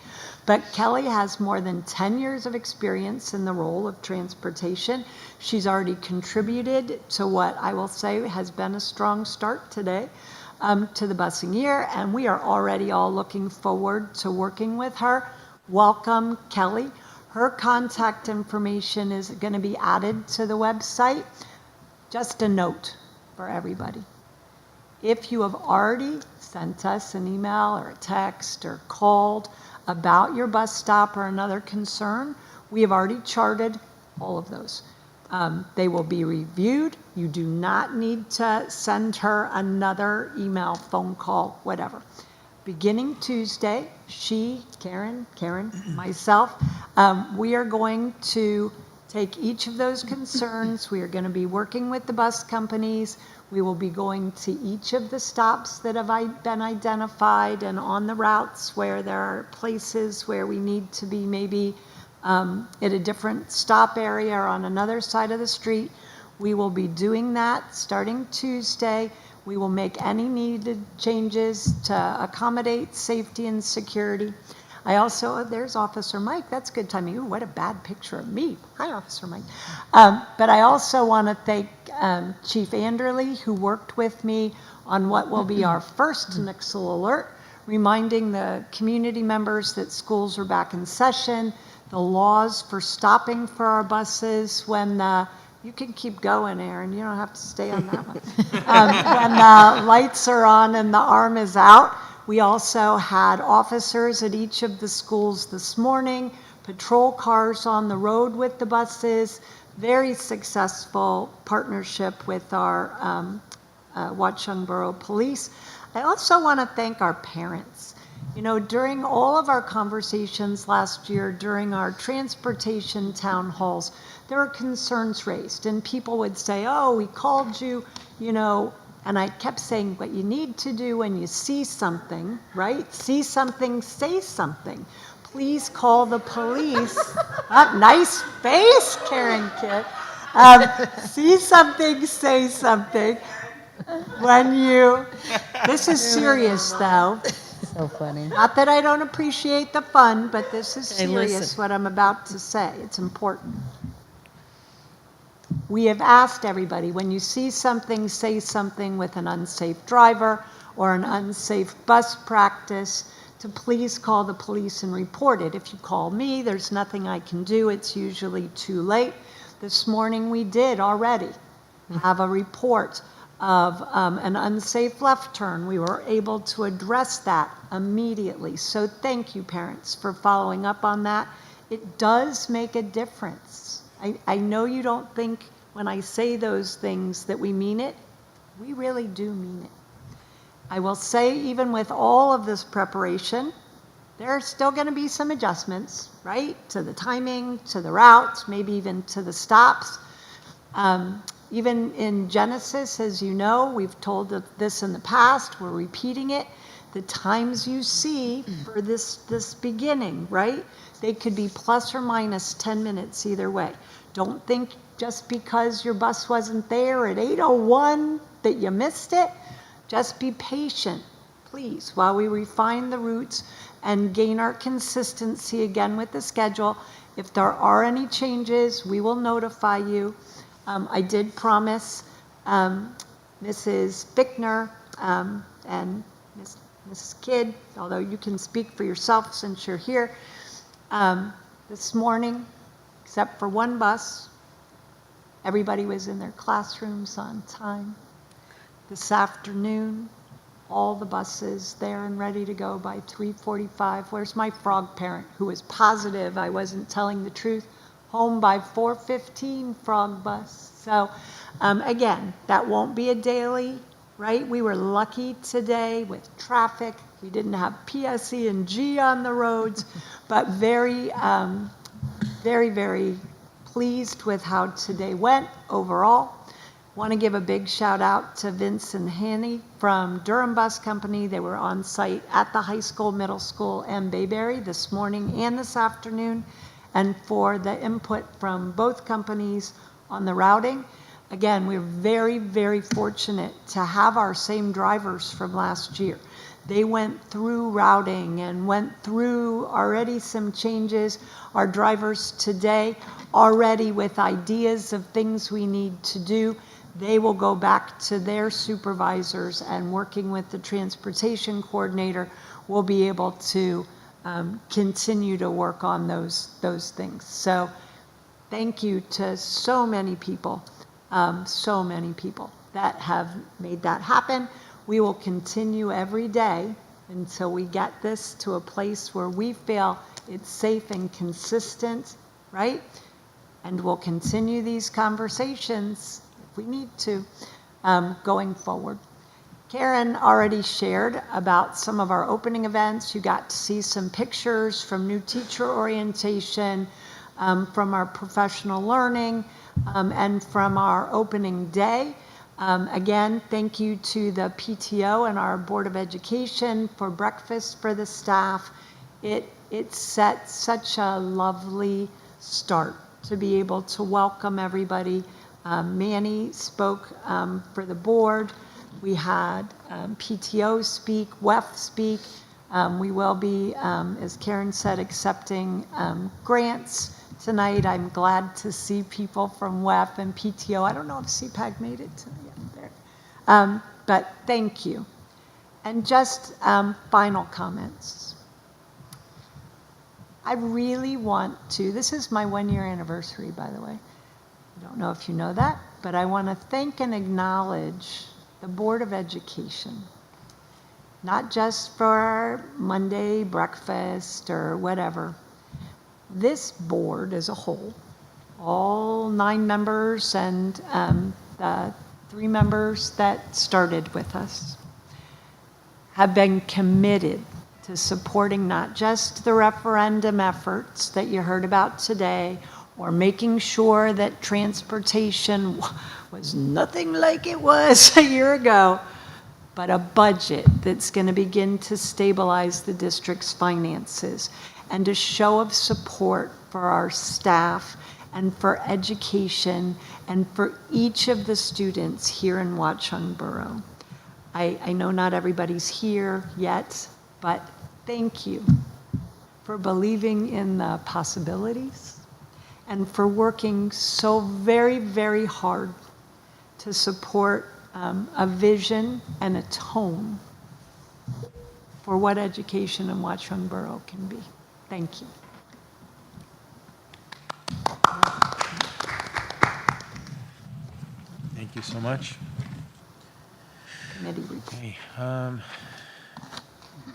But Kelly has more than 10 years of experience in the role of transportation. She's already contributed to what I will say has been a strong start today to the busing year, and we are already all looking forward to working with her. Welcome, Kelly. Her contact information is going to be added to the website. Just a note for everybody. If you have already sent us an email or a text or called about your bus stop or another concern, we have already charted all of those. They will be reviewed. You do not need to send her another email, phone call, whatever. Beginning Tuesday, Karen, myself, we are going to take each of those concerns. We are going to be working with the bus companies. We will be going to each of the stops that have been identified and on the routes where there are places where we need to be maybe at a different stop area or on another side of the street. We will be doing that starting Tuesday. We will make any needed changes to accommodate safety and security. I also, there's Officer Mike. That's good timing. Ooh, what a bad picture of me. Hi, Officer Mike. But I also want to thank Chief Anderley, who worked with me on what will be our first Nixle alert, reminding the community members that schools are back in session, the laws for stopping for our buses when you can keep going, Aaron. You don't have to stay on that one. When the lights are on and the arm is out. We also had officers at each of the schools this morning, patrol cars on the road with the buses, very successful partnership with our Watchung Borough Police. I also want to thank our parents. You know, during all of our conversations last year, during our transportation town halls, there were concerns raised, and people would say, oh, we called you, you know, and I kept saying, what you need to do when you see something, right? See something, say something. Please call the police. Nice face, Karen Kid. See something, say something. When you, this is serious though. So funny. Not that I don't appreciate the fun, but this is serious what I'm about to say. It's important. We have asked everybody, when you see something, say something with an unsafe driver or an unsafe bus practice, to please call the police and report it. If you call me, there's nothing I can do. It's usually too late. This morning we did already have a report of an unsafe left turn. We were able to address that immediately. So thank you, parents, for following up on that. It does make a difference. I know you don't think when I say those things that we mean it. We really do mean it. I will say, even with all of this preparation, there are still going to be some adjustments, right? To the timing, to the routes, maybe even to the stops. Even in Genesis, as you know, we've told this in the past, we're repeating it. The times you see for this beginning, right? They could be plus or minus 10 minutes either way. Don't think just because your bus wasn't there at 8:01 that you missed it. Just be patient, please, while we refine the routes and gain our consistency again with the schedule. If there are any changes, we will notify you. I did promise Mrs. Bickner and Mrs. Kidd, although you can speak for yourself since you're here, this morning, except for one bus, everybody was in their classrooms on time. This afternoon, all the buses there and ready to go by 3:45. Where's my frog parent who was positive I wasn't telling the truth? Home by 4:15, frog bus. So again, that won't be a daily, right? We were lucky today with traffic. We didn't have PSE and G on the roads, but very, very pleased with how today went overall. Want to give a big shout out to Vince and Hanny from Durham Bus Company. They were on site at the high school, middle school, and Bayberry this morning and this afternoon, and for the input from both companies on the routing. again, we're very, very fortunate to have our same drivers from last year. They went through routing and went through already some changes. Our drivers today already with ideas of things we need to do. They will go back to their supervisors, and working with the transportation coordinator, we'll be able to continue to work on those things. So thank you to so many people that have made that happen. We will continue every day until we get this to a place where we feel it's safe and consistent, right? And we'll continue these conversations if we need to going forward. Karen already shared about some of our opening events. You got to see some pictures from new teacher orientation, from our professional learning, and from our opening day. Again, thank you to the PTO and our Board of Education for breakfast for the staff. It set such a lovely start to be able to welcome everybody. Manny spoke for the board. We had PTO speak, WEF speak. We will be, as Karen said, accepting grants tonight. I'm glad to see people from WEF and PTO. I don't know if CPAG made it to there. But thank you. And just final comments. I really want to, this is my 1-year anniversary, by the way. I don't know if you know that, but I want to thank and acknowledge the Board of Education, not just for our Monday breakfast or whatever. This board as a whole, all 9 members and the 3 members that started with us, have been committed to supporting not just the referendum efforts that you heard about today, or making sure that transportation was nothing like it was a year ago, but a budget that's going to begin to stabilize the district's finances, and a show of support for our staff and for education and for each of the students here in Watchung Borough. I know not everybody's here yet, but thank you for believing in the possibilities and for working so very, very hard to support a vision and a tone for what education in Watchung Borough can be. Thank you. Thank you so much. Committee report. Okay.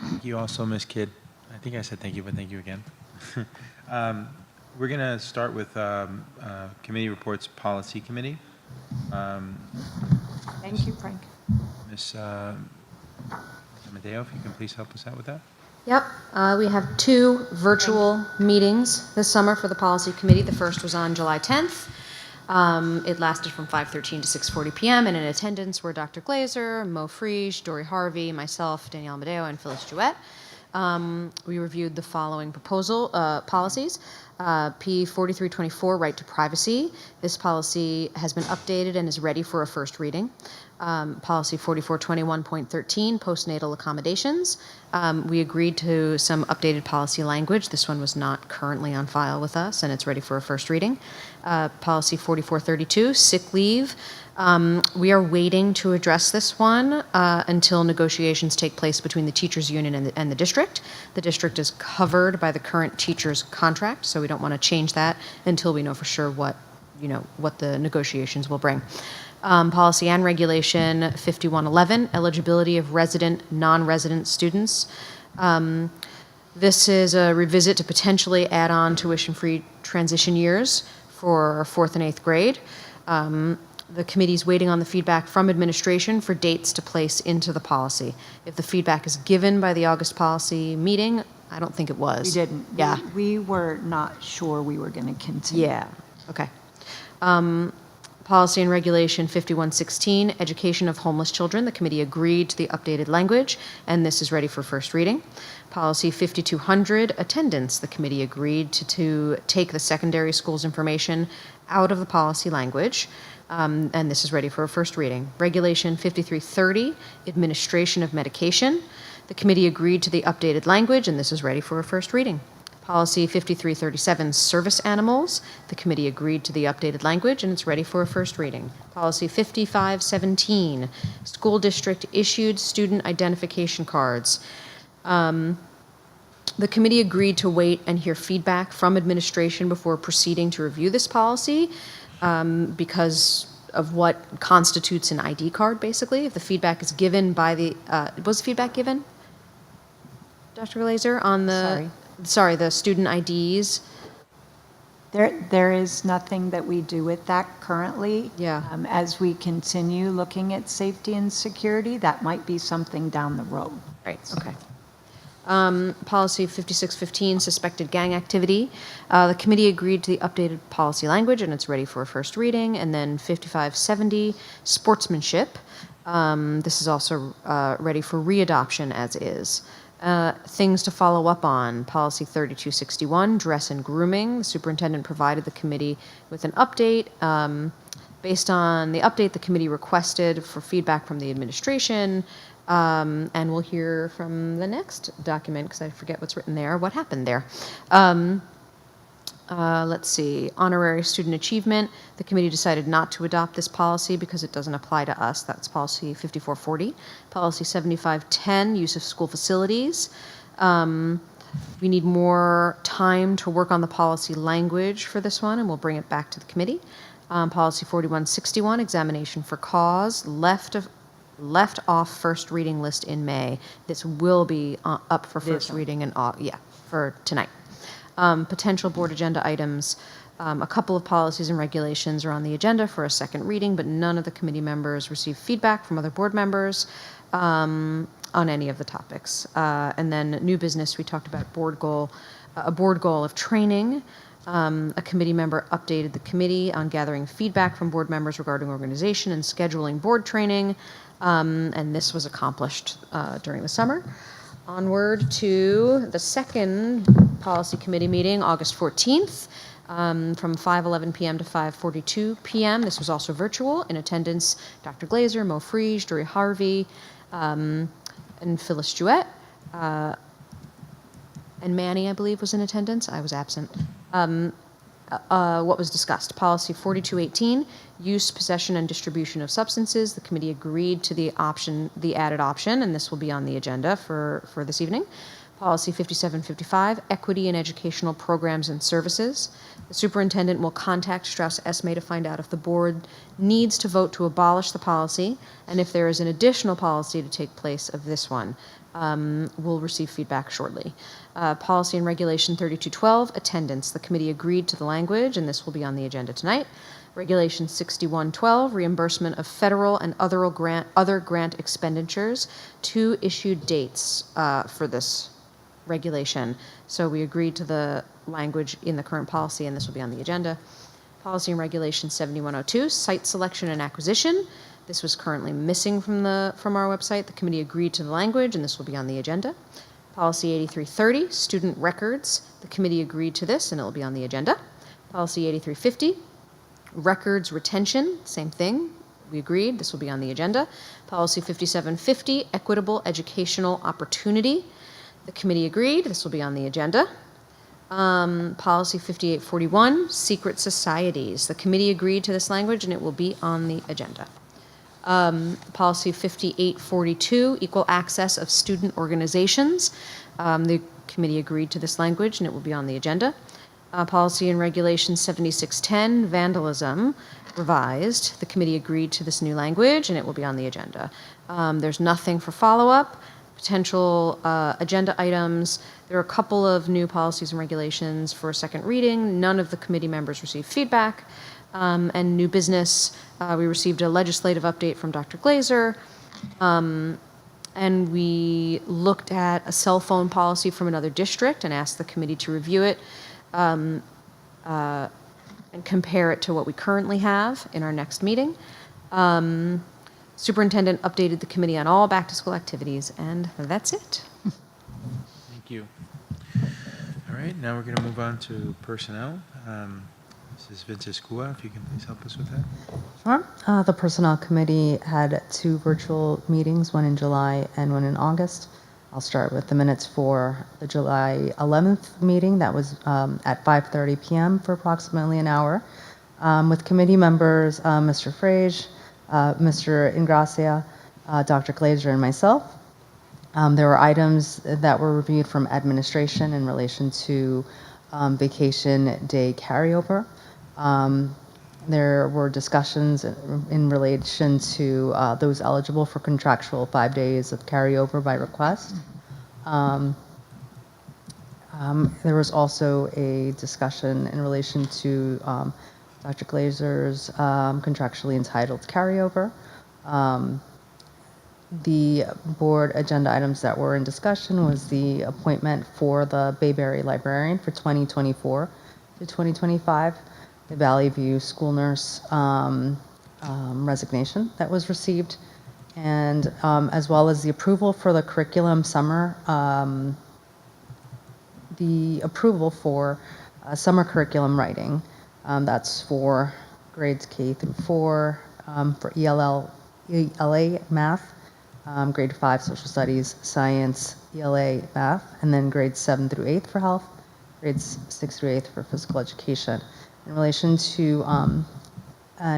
Thank you also, Ms. Kidd. I think I said thank you, but thank you again. We're going to start with committee reports, policy committee. Thank you, Frank. Ms. Amadeo, if you can please help us out with that. Yep, we have 2 virtual meetings this summer for the policy committee. The first was on July 10th. It lasted from 5:13 to 6:40 p.m. and in attendance were Dr. Glazer, Mo Frisch, Dory Harvey, myself, Danielle Amadeo, and Phyllis Jewett. We reviewed the following policies. P 4324, right to privacy. This policy has been updated and is ready for a first reading. Policy 4421.13, postnatal accommodations. We agreed to some updated policy language. This one was not currently on file with us, and it's ready for a first reading. Policy 4432, sick leave. We are waiting to address this one until negotiations take place between the teachers union and the district. The district is covered by the current teachers contract, so we don't want to change that until we know for sure what the negotiations will bring. Policy and regulation 5111, eligibility of resident, non-resident students. This is a revisit to potentially add on tuition-free transition years for 4th and 8th grade. The committee's waiting on the feedback from administration for dates to place into the policy. If the feedback is given by the August policy meeting, I don't think it was. We didn't. Yeah. We were not sure we were going to continue. Yeah, okay. Policy and Regulation 5116, education of homeless children. The committee agreed to the updated language, and this is ready for first reading. Policy 5200, attendance. The committee agreed to take the secondary school's information out of the policy language. And this is ready for a first reading. Regulation 5330, administration of medication. The committee agreed to the updated language, and this is ready for a first reading. Policy 5337, service animals. The committee agreed to the updated language, and it's ready for a first reading. Policy 5517, school district issued student identification cards. The committee agreed to wait and hear feedback from administration before proceeding to review this policy because of what constitutes an ID card, basically. If the feedback is given by the, was feedback given, Dr. Glazer, on the, sorry, the student IDs? There is nothing that we do with that currently. Yeah. As we continue looking at safety and security, that might be something down the road. Right, okay. Policy 5615, suspected gang activity. The committee agreed to the updated policy language, and it's ready for a first reading. And then 5570, sportsmanship. This is also ready for readoption as is. Things to follow up on. Policy 3261, dress and grooming. The superintendent provided the committee with an update. Based on the update, the committee requested for feedback from the administration. And we'll hear from the next document, because I forget what's written there, what happened there. Let's see, honorary student achievement. The committee decided not to adopt this policy because it doesn't apply to us. That's policy 5440. Policy 7510, use of school facilities. We need more time to work on the policy language for this one, and we'll bring it back to the committee. Policy 4161, examination for cause, left off first reading list in May. This will be up for first reading and for tonight. Potential board agenda items. A couple of policies and regulations are on the agenda for a second reading, but none of the committee members received feedback from other board members on any of the topics. And then new business, we talked about a board goal of training. A committee member updated the committee on gathering feedback from board members regarding organization and scheduling board training. And this was accomplished during the summer. Onward to the second policy committee meeting, August 14th, from 5:11 p.m. to 5:42 p.m. This was also virtual. In attendance, Dr. Glazer, Mo Friege, Dory Harvey, and Phyllis Jewett. And Manny, I believe, was in attendance. I was absent. What was discussed? Policy 4218, use, possession, and distribution of substances. The committee agreed to the added option, and this will be on the agenda for this evening. Policy 5755, equity in educational programs and services. The superintendent will contact Strauss Esme to find out if the board needs to vote to abolish the policy, and if there is an additional policy to take place of this one. We'll receive feedback shortly. Policy and Regulation 3212, attendance. The committee agreed to the language, and this will be on the agenda tonight. Regulation 6112, reimbursement of federal and other grant expenditures. 2 issued dates for this regulation. So we agreed to the language in the current policy, and this will be on the agenda. Policy and Regulation 7102, site selection and acquisition. This was currently missing from our website. The committee agreed to the language, and this will be on the agenda. Policy 8330, student records. The committee agreed to this, and it will be on the agenda. Policy 8350, records retention, same thing. We agreed. This will be on the agenda. Policy 5750, equitable educational opportunity. The committee agreed. This will be on the agenda. Policy 5841, secret societies. The committee agreed to this language, and it will be on the agenda. Policy 5842, equal access of student organizations. The committee agreed to this language, and it will be on the agenda. Policy and Regulation 7610, vandalism, revised. The committee agreed to this new language, and it will be on the agenda. There's nothing for follow-up. Potential agenda items. There are a couple of new policies and regulations for a second reading. None of the committee members received feedback. And new business, we received a legislative update from Dr. Glazer. And we looked at a cell phone policy from another district and asked the committee to review it and compare it to what we currently have in our next meeting. Superintendent updated the committee on all back-to-school activities, and that's it. Thank you. All right, now we're going to move on to personnel. Mrs. Vincescua, if you can please help us with that. Sure. The Personnel Committee had 2 virtual meetings, one in July and one in August. I'll start with the minutes for the July 11th meeting. That was at 5:30 p.m. for approximately an hour, with committee members Mr. Frage, Mr. Ingracia, Dr. Glazer, and myself. There were items that were reviewed from administration in relation to vacation day carryover. There were discussions in relation to those eligible for contractual 5 days of carryover by request. There was also a discussion in relation to Dr. Glazer's contractually entitled carryover. The board agenda items that were in discussion was the appointment for the Bayberry librarian for 2024 to 2025, the Valley View school nurse resignation that was received, and as well as the approval for the curriculum summer, the approval for summer curriculum writing. That's for grades K through 4, for ELA math, grade 5 social studies, science, ELA math, and then grades 7 through 8 for health, grades 6 through 8 for physical education. In relation to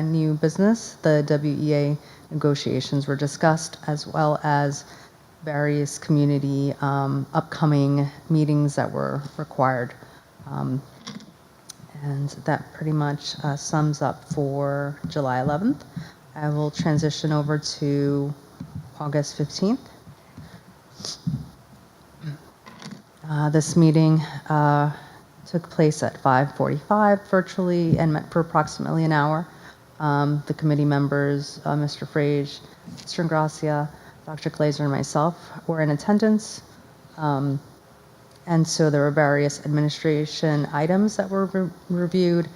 new business, the WEA negotiations were discussed, as well as various community upcoming meetings that were required. And that pretty much sums up for July 11th. I will transition over to August 15th. This meeting took place at 5:45 virtually and met for approximately an hour. The committee members, Mr. Frage, Mr. Ingracia, Dr. Glazer, and myself were in attendance. And so there were various administration items that were reviewed.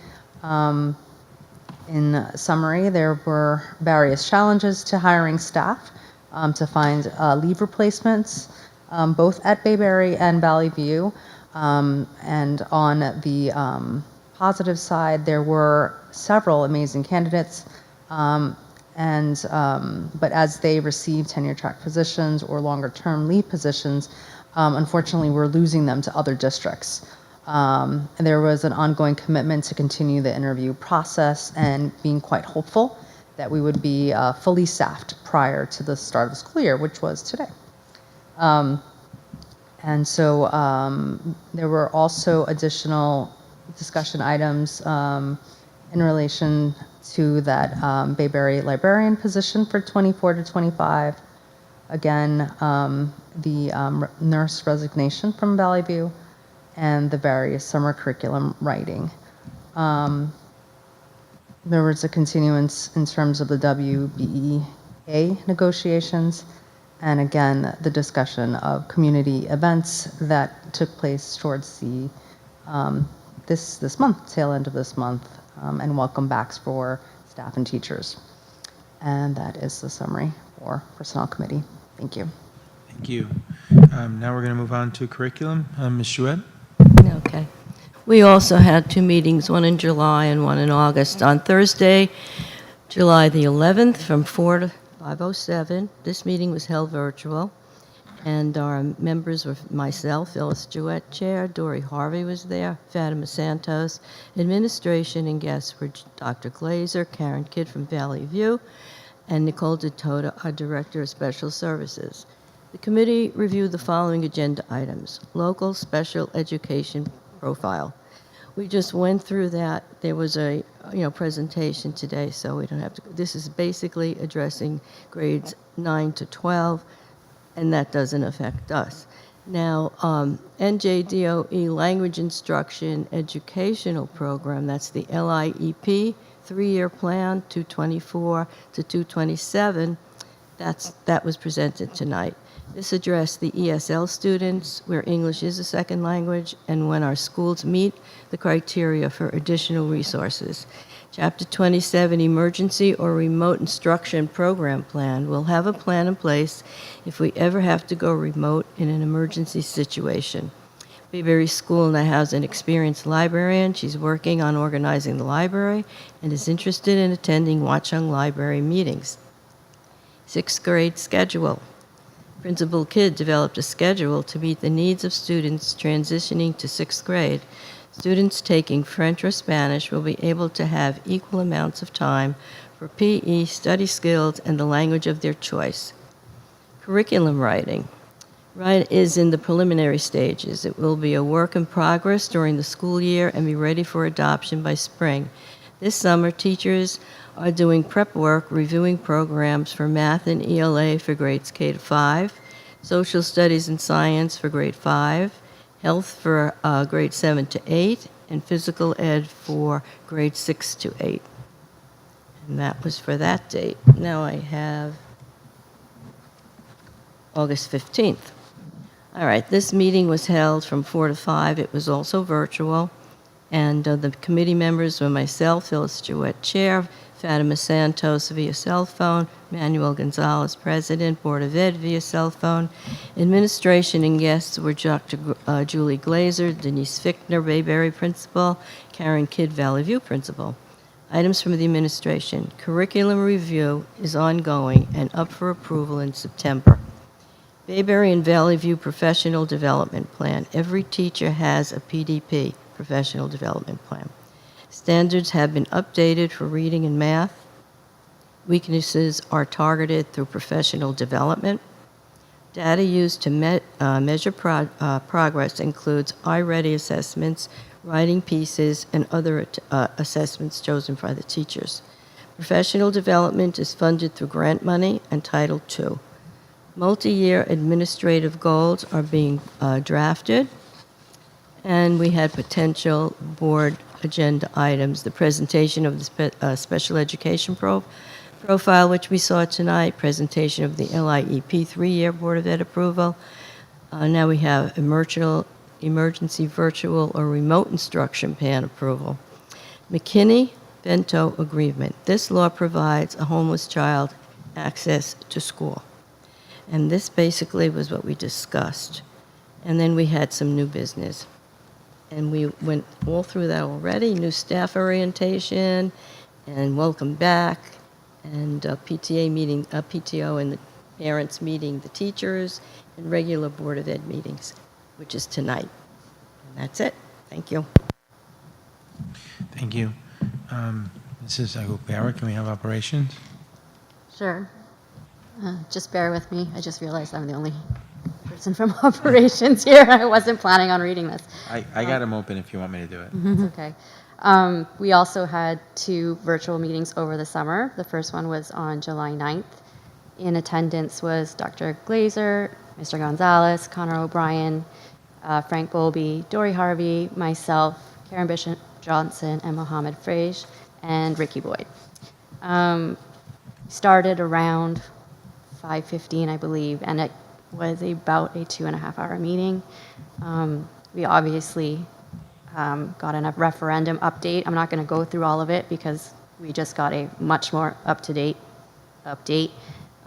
In summary, there were various challenges to hiring staff to find leave replacements, both at Bayberry and Valley View. And on the positive side, there were several amazing candidates, but as they received tenure-track positions or longer-term leave positions, unfortunately, we're losing them to other districts. And there was an ongoing commitment to continue the interview process and being quite hopeful that we would be fully staffed prior to the start of the school year, which was today. And so there were also additional discussion items in relation to that Bayberry librarian position for 24 to 25. Again, the nurse resignation from Valley View and the various summer curriculum writing. There was a continuance in terms of the WBEA negotiations, and again, the discussion of community events that took place towards the this month, tail end of this month, and welcome backs for staff and teachers. And that is the summary for Personnel Committee. Thank you. Thank you. Now we're going to move on to curriculum. Ms. Chouette? Okay. We also had 2 meetings, one in July and one in August. On Thursday, July the 11th, from 4 to 5:07, this meeting was held virtual, and our members were myself, Phyllis Jewett, Chair, Dory Harvey was there, Fatima Santos, administration, and guests were Dr. Glazer, Karen Kidd from Valley View, and Nicole DeToda, our Director of Special Services. The committee reviewed the following agenda items: local special education profile. We just went through that. There was a presentation today, so we don't have to. This is basically addressing grades 9 to 12, and that doesn't affect us. Now, NJDOE Language Instruction Educational Program, that's the LIEP 3-year plan, 224 to 227. That was presented tonight. This addressed the ESL students where English is a second language and when our schools meet the criteria for additional resources. Chapter 27, Emergency or Remote Instruction Program Plan. We'll have a plan in place if we ever have to go remote in an emergency situation. Bayberry School now has an experienced librarian. She's working on organizing the library and is interested in attending Watchung Library meetings. 6th grade schedule. Principal Kidd developed a schedule to meet the needs of students transitioning to 6th grade. Students taking French or Spanish will be able to have equal amounts of time for PE, study skills, and the language of their choice. Curriculum writing. Is in the preliminary stages. It will be a work in progress during the school year and be ready for adoption by spring. This summer, teachers are doing prep work, reviewing programs for math and ELA for grades K to 5, social studies and science for grade 5, health for grade 7 to 8, and physical ed for grade 6 to 8. And that was for that date. Now I have August 15th. All right, this meeting was held from 4 to 5. It was also virtual. And the committee members were myself, Phyllis Jewett, Chair, Fatima Santos via cell phone, Manuel Gonzalez, President, Board of Ed via cell phone. Administration and guests were Dr. Julie Glazer, Denise Fichtner, Bayberry Principal, Karen Kidd, Valley View Principal. Items from the administration. Curriculum review is ongoing and up for approval in September. Bayberry and Valley View Professional Development Plan. Every teacher has a PDP, Professional Development Plan. Standards have been updated for reading and math. Weaknesses are targeted through professional development. Data used to measure progress includes iReady assessments, writing pieces, and other assessments chosen by the teachers. Professional development is funded through grant money and Title II. Multi-year administrative goals are being drafted, and we had potential board agenda items, the presentation of the special education profile, which we saw tonight, presentation of the LIEP 3-year Board of Ed approval. Now we have emergency virtual or remote instruction plan approval. McKinney-Vento agreement. This law provides a homeless child access to school. And this basically was what we discussed. And then we had some new business. And we went all through that already, new staff orientation, and welcome back, and PTA meeting, PTO and the parents meeting the teachers, and regular Board of Ed meetings, which is tonight. And that's it. Thank you. Thank you. Mrs. Aguilera, can we have operations? Sure. Just bear with me. I just realized I'm the only person from operations here. I wasn't planning on reading this. I got them open if you want me to do it. It's okay. We also had 2 virtual meetings over the summer. The first one was on July 9th. In attendance was Dr. Glazer, Mr. Gonzalez, Connor O'Brien, Frank Bowlby, Dory Harvey, myself, Karen Bishop Johnson, and Mohammed Frage, and Ricky Boyd. Started around 5:15, I believe, and it was about a 2.5-hour meeting. We obviously got a referendum update. I'm not going to go through all of it because we just got a much more up-to-date update.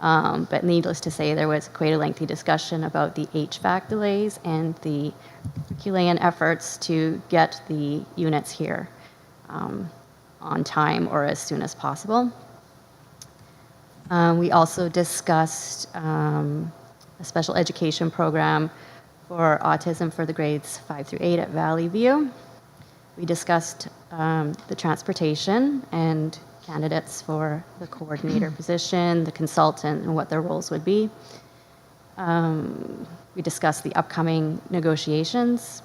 But needless to say, there was quite a lengthy discussion about the HVAC delays and the Herculean efforts to get the units here on time or as soon as possible. We also discussed a special education program for autism for the grades 5 through 8 at Valley View. We discussed the transportation and candidates for the coordinator position, the consultant, and what their roles would be. We discussed the upcoming negotiations.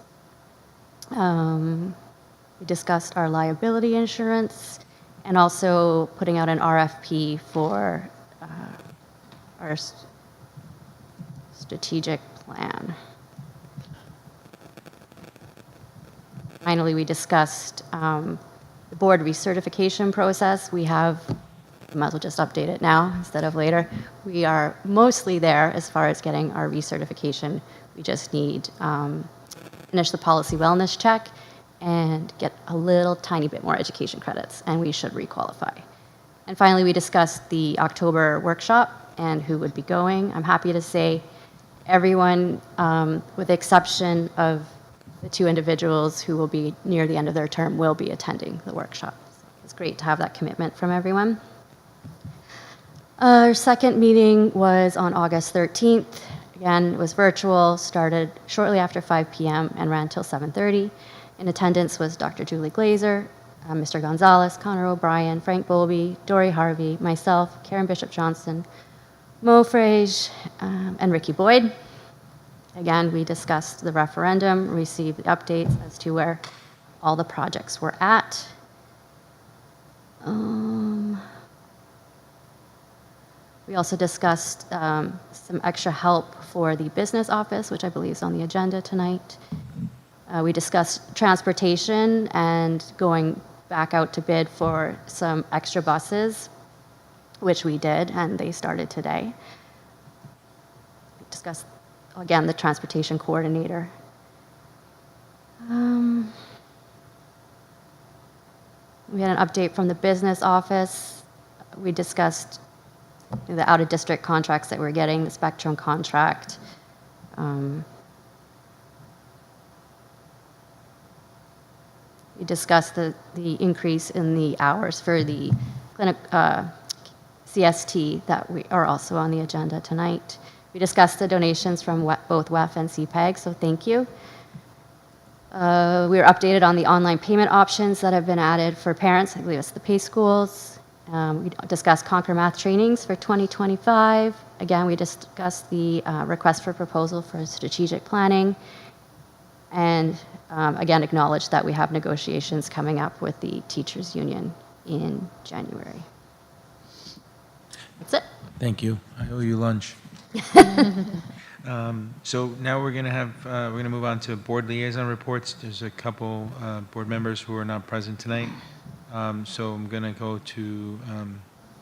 We discussed our liability insurance and also putting out an RFP for our strategic plan. Finally, we discussed the board recertification process. We have, might as well just update it now instead of later. We are mostly there as far as getting our recertification. We just need finish the policy wellness check and get a little tiny bit more education credits, and we should requalify. And finally, we discussed the October workshop and who would be going. I'm happy to say everyone, with the exception of the two individuals who will be near the end of their term will be attending the workshop. So it's great to have that commitment from everyone. Our second meeting was on August 13th. Again, it was virtual, started shortly after 5 p.m. and ran till 7:30. In attendance was Dr. Julie Glazer, Mr. Gonzalez, Connor O'Brien, Frank Bowlby, Dory Harvey, myself, Karen Bishop-Johnson, Mo Frage, and Ricky Boyd. Again, we discussed the referendum, received updates as to where all the projects were at. We also discussed some extra help for the business office, which I believe is on the agenda tonight. We discussed transportation and going back out to bid for some extra buses, which we did, and they started today. We discussed, again, the transportation coordinator. We had an update from the business office. We discussed the out-of-district contracts that we're getting, the Spectrum contract. We discussed the increase in the hours for the clinic, CST that we are also on the agenda tonight. We discussed the donations from both WEF and CPEG, so thank you. We were updated on the online payment options that have been added for parents. I believe it's the Pay Schools. We discussed Conquer Math trainings for 2025. Again, we discussed the request for proposal for strategic planning. And again, acknowledged that we have negotiations coming up with the teachers union in January. That's it. Thank you. I owe you lunch. So now we're going to have, we're going to move on to board liaison reports. There's a couple board members who are not present tonight. So I'm going to go to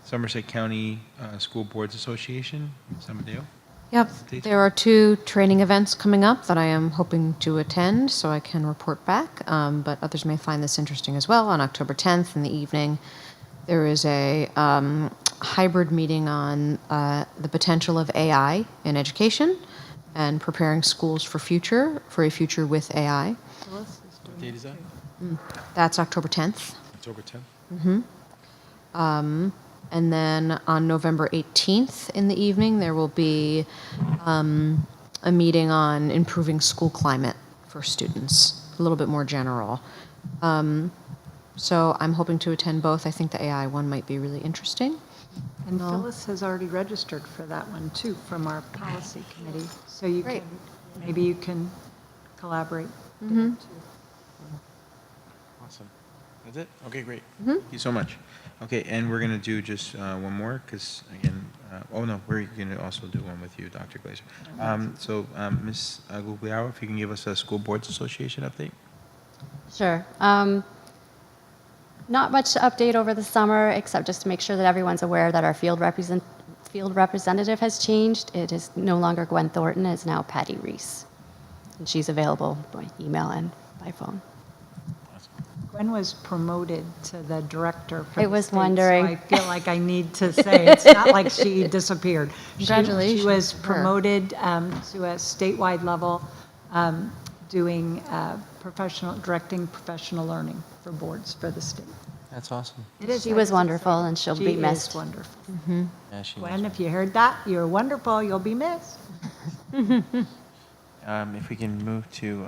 Somerset County School Boards Association. Amadeo? Yep, there are 2 training events coming up that I am hoping to attend, so I can report back, but others may find this interesting as well. On October 10th in the evening, there is a hybrid meeting on the potential of AI in education and preparing schools for a future with AI. What date is that? That's October 10th. October 10th? And then on November 18th in the evening, there will be a meeting on improving school climate for students, a little bit more general. So I'm hoping to attend both. I think the AI one might be really interesting. And Phyllis has already registered for that one too, from our policy committee. So you Great. can, maybe you can collaborate there too. Awesome. That's it? Okay, great. Thank you so much. Okay, and we're going to do just one more, because again, oh no, we're going to also do one with you, Dr. Glazer. So Ms. Guglielmo, if you can give us a School Boards Association update? Sure. Not much to update over the summer, except just to make sure that everyone's aware that our field representative has changed. It is no longer Gwen Thornton, it's now Patty Reese. And she's available by email and by phone. Gwen was promoted to the director for I the was state, wondering. So I feel like I need to say, it's not like she disappeared. She Congratulations was to her. promoted to a statewide level, doing directing professional learning for boards for the state. That's awesome. It is. She was wonderful, and she'll be missed. She is wonderful. Yeah, she Gwen, if you heard that, you're wonderful, you'll be missed. if we can move to,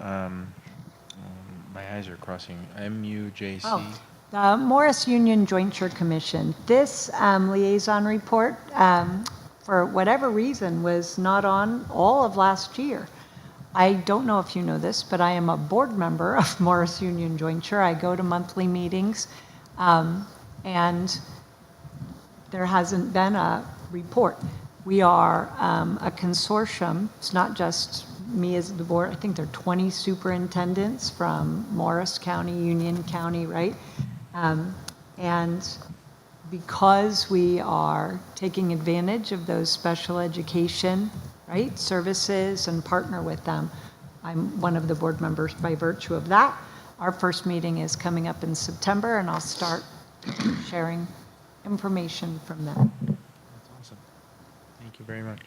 my eyes are crossing, MUJC. Oh, the Morris Union Jointure Commission. This liaison report, for whatever reason, was not on all of last year. I don't know if you know this, but I am a board member of Morris Union Jointure. I go to monthly meetings, and there hasn't been a report. We are a consortium. It's not just me as the board. I think there are 20 superintendents from Morris County, Union County, right? And because we are taking advantage of those special education, right, services and partner with them, I'm one of the board members by virtue of that. Our first meeting is coming up in September, and I'll start sharing information from them. That's awesome. Thank you very much.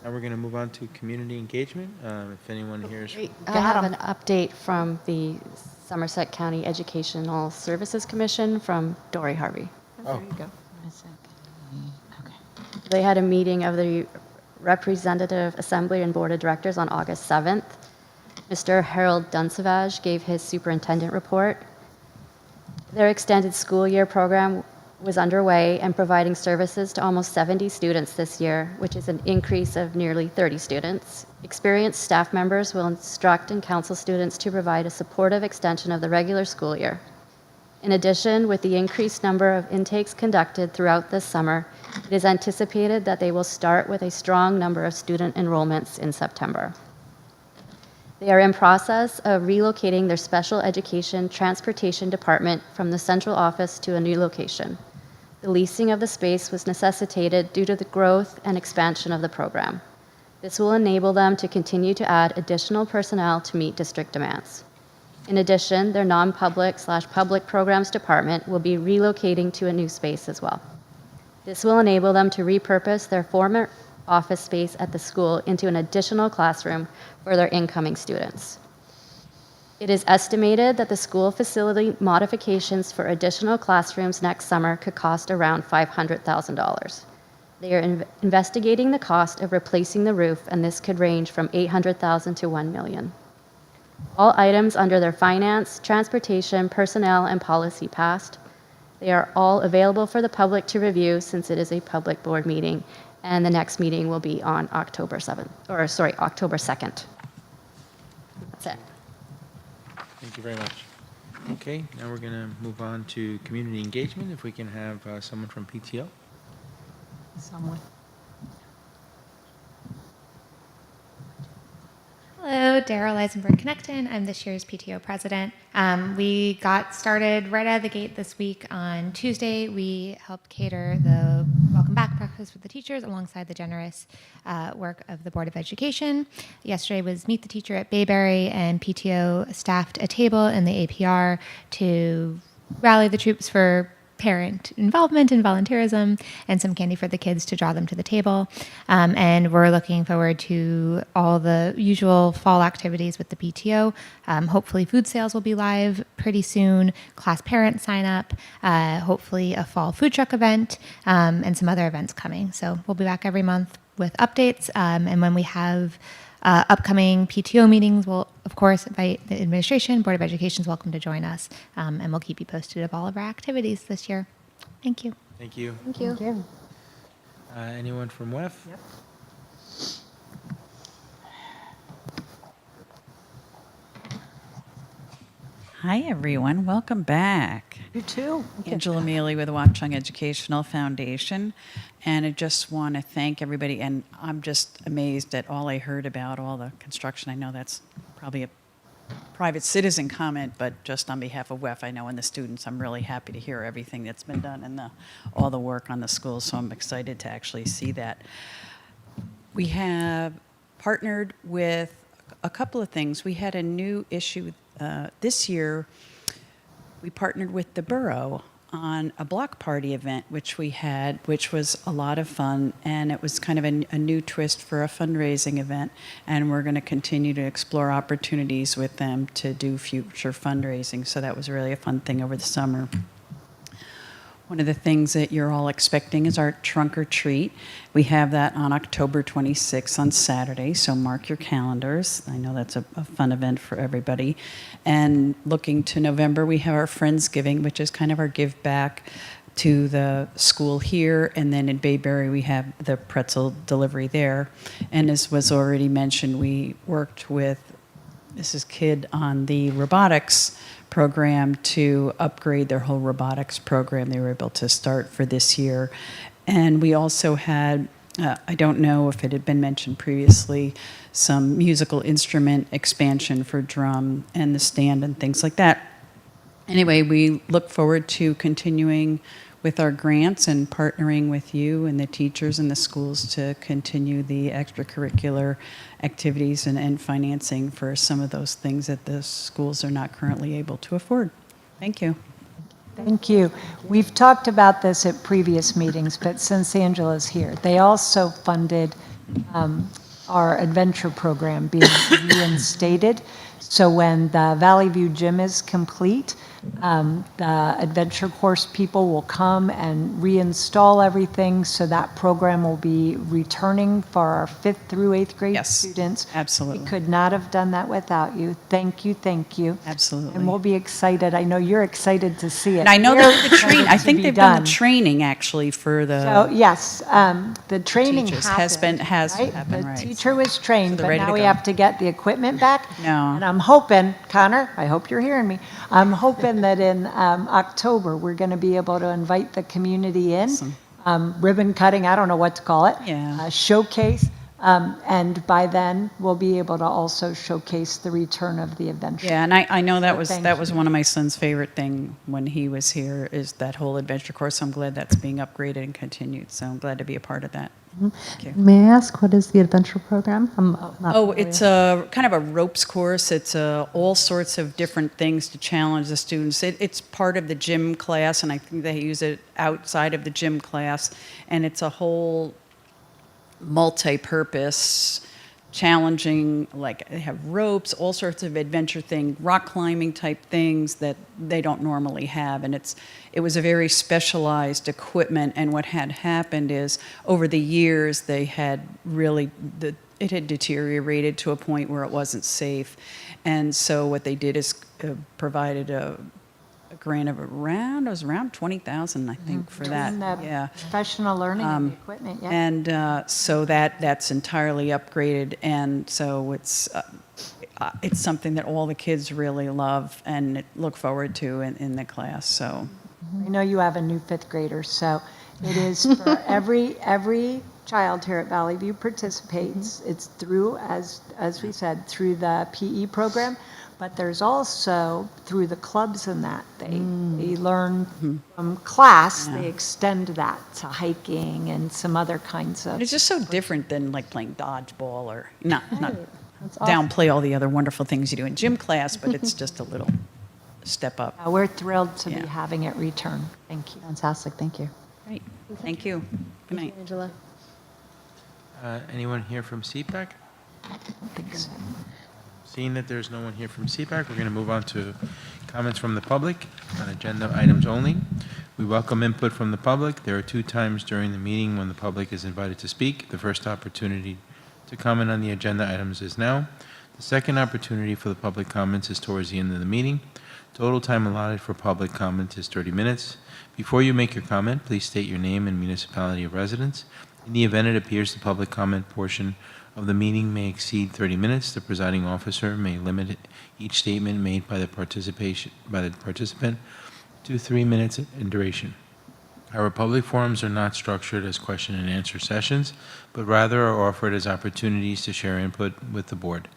Now we're going to move on to community engagement. If anyone here is, I have an update from the Somerset County Educational Services Commission from Dory Harvey. oh, They had a meeting of the Representative Assembly and Board of Directors on August 7th. Mr. Harold Dunsavage gave his superintendent report. Their extended school year program was underway and providing services to almost 70 students this year, which is an increase of nearly 30 students. Experienced staff members will instruct and counsel students to provide a supportive extension of the regular school year. In addition, with the increased number of intakes conducted throughout this summer, it is anticipated that they will start with a strong number of student enrollments in September. They are in process of relocating their special education transportation department from the central office to a new location. The leasing of the space was necessitated due to the growth and expansion of the program. This will enable them to continue to add additional personnel to meet district demands. In addition, their non-public/public programs department will be relocating to a new space as well. This will enable them to repurpose their former office space at the school into an additional classroom for their incoming students. It is estimated that the school facility modifications for additional classrooms next summer could cost around $500,000. They are investigating the cost of replacing the roof, and this could range from $800,000 to $1 million. All items under their finance, transportation, personnel, and policy passed. They are all available for the public to review since it is a public board meeting, and the next meeting will be on October 2nd. That's it. thank you very much. Okay, now we're going to move on to community engagement. If we can have someone from PTO. Hello, Daryl Eisenberg Connecton. I'm this year's PTO president. We got started right out of the gate this week. On Tuesday, we helped cater the Welcome Back breakfast with the teachers alongside the generous work of the Board of Education. Yesterday was Meet the Teacher at Bayberry, and PTO staffed a table in the APR to rally the troops for parent involvement and volunteerism, and some candy for the kids to draw them to the table. And we're looking forward to all the usual fall activities with the PTO. Hopefully food sales will be live pretty soon, class parent sign up, hopefully a fall food truck event, and some other events coming. So we'll be back every month with updates. And when we have upcoming PTO meetings, we'll, of course, invite the administration. Board of Education is welcome to join us, and we'll keep you posted of all of our activities this year. Thank you. Thank you. Thank you. Anyone from WEF? Yep. Hi, everyone. Welcome back. You too. Angela Mealy with the Watchung Educational Foundation. And I just want to thank everybody. And I'm just amazed at all I heard about all the construction. I know that's probably a private citizen comment, but just on behalf of WEF, I know, and the students, I'm really happy to hear everything that's been done and all the work on the schools. So I'm excited to actually see that. We have partnered with a couple of things. We had a new issue this year. We partnered with the borough on a block party event, which was a lot of fun, and it was kind of a new twist for a fundraising event, and we're going to continue to explore opportunities with them to do future fundraising. So that was really a fun thing over the summer. One of the things that you're all expecting is our trunk or treat. We have that on October 26th on Saturday, so mark your calendars. I know that's a fun event for everybody. And looking to November, we have our Friendsgiving, which is kind of our give back to the school here. And then in Bayberry, we have the pretzel delivery there. And as was already mentioned, we worked with Mrs. Kidd on the robotics program to upgrade their whole robotics program. They were able to start for this year. And we also had, I don't know if it had been mentioned previously, some musical instrument expansion for drum and the stand and things like that. Anyway, we look forward to continuing with our grants and partnering with you and the teachers and the schools to continue the extracurricular activities and financing for some of those things that the schools are not currently able to afford. Thank you. Thank you. We've talked about this at previous meetings, but since Angela's here, they also funded our adventure program being reinstated. So when the Valley View Gym is complete, the adventure course people will come and reinstall everything. So that program will be returning for our 5th through 8th grade Yes, students. absolutely. We could not have done that without you. Thank you, thank you. Absolutely. And we'll be excited. I know you're excited to see it. And I know We're that the excited I to think be they've done done. the training actually for the. So, yes, the training teachers happened. has right? happened, The right. teacher was trained, they're but ready to now we go. have to get the equipment back. No. And I'm hoping, Connor, I hope you're hearing me, I'm hoping that in October, we're going to be able to invite the community in. Ribbon cutting, I don't know what to call it. Yeah. Showcase. And by then, we'll be able to also showcase the return of the adventure. Yeah, and I know that So was thank you. one of my son's favorite thing when he was here is that whole adventure course. I'm glad that's being upgraded and continued. So I'm glad to be a part of that. Thank you. May I ask, what is the adventure program? I'm not Oh, familiar. it's a kind of a ropes course. It's all sorts of different things to challenge the students. It's part of the gym class, and I think they use it outside of the gym class. And it's a whole multi-purpose, challenging, like they have ropes, all sorts of adventure thing, rock climbing type things that they don't normally have. And it was a very specialized equipment. And what had happened is over the years, they had really, it had deteriorated to a point where it wasn't safe. And so what they did is provided a grant of around 20,000, I think, for that. And the Yeah. Professional learning of the equipment, yeah. And so that's entirely upgraded, and so it's something that all the kids really love and look forward to in the class. So I know you have a new 5th grader, so it is for every child here at Valley View participates. It's through, as we said, through the PE program, but there's also through the clubs and that. They learn from class, they extend that to hiking and some other kinds of. it's just so different than like playing dodgeball or not That's awesome. downplay all the other wonderful things you do in gym class, but it's just a little step up. We're thrilled to be Yeah. having it return. Thank you. Fantastic, thank you. Great, thank you. Good night. Angela. Anyone here from CPAC? Thanks. Seeing that there's no one here from CPAC, we're going to move on to comments from the public on agenda items only. We welcome input from the public. There are 2 times during the meeting when the public is invited to speak. The first opportunity to comment on the agenda items is now. The second opportunity for the public comments is towards the end of the meeting. Total time allotted for public comment is 30 minutes. Before you make your comment, please state your name and municipality of residence. In the event it appears the public comment portion of the meeting may exceed 30 minutes, the presiding officer may limit each statement made by the participant to 3 minutes in duration. Our public forums are not structured as question and answer sessions, but rather are offered as opportunities to share input with the board.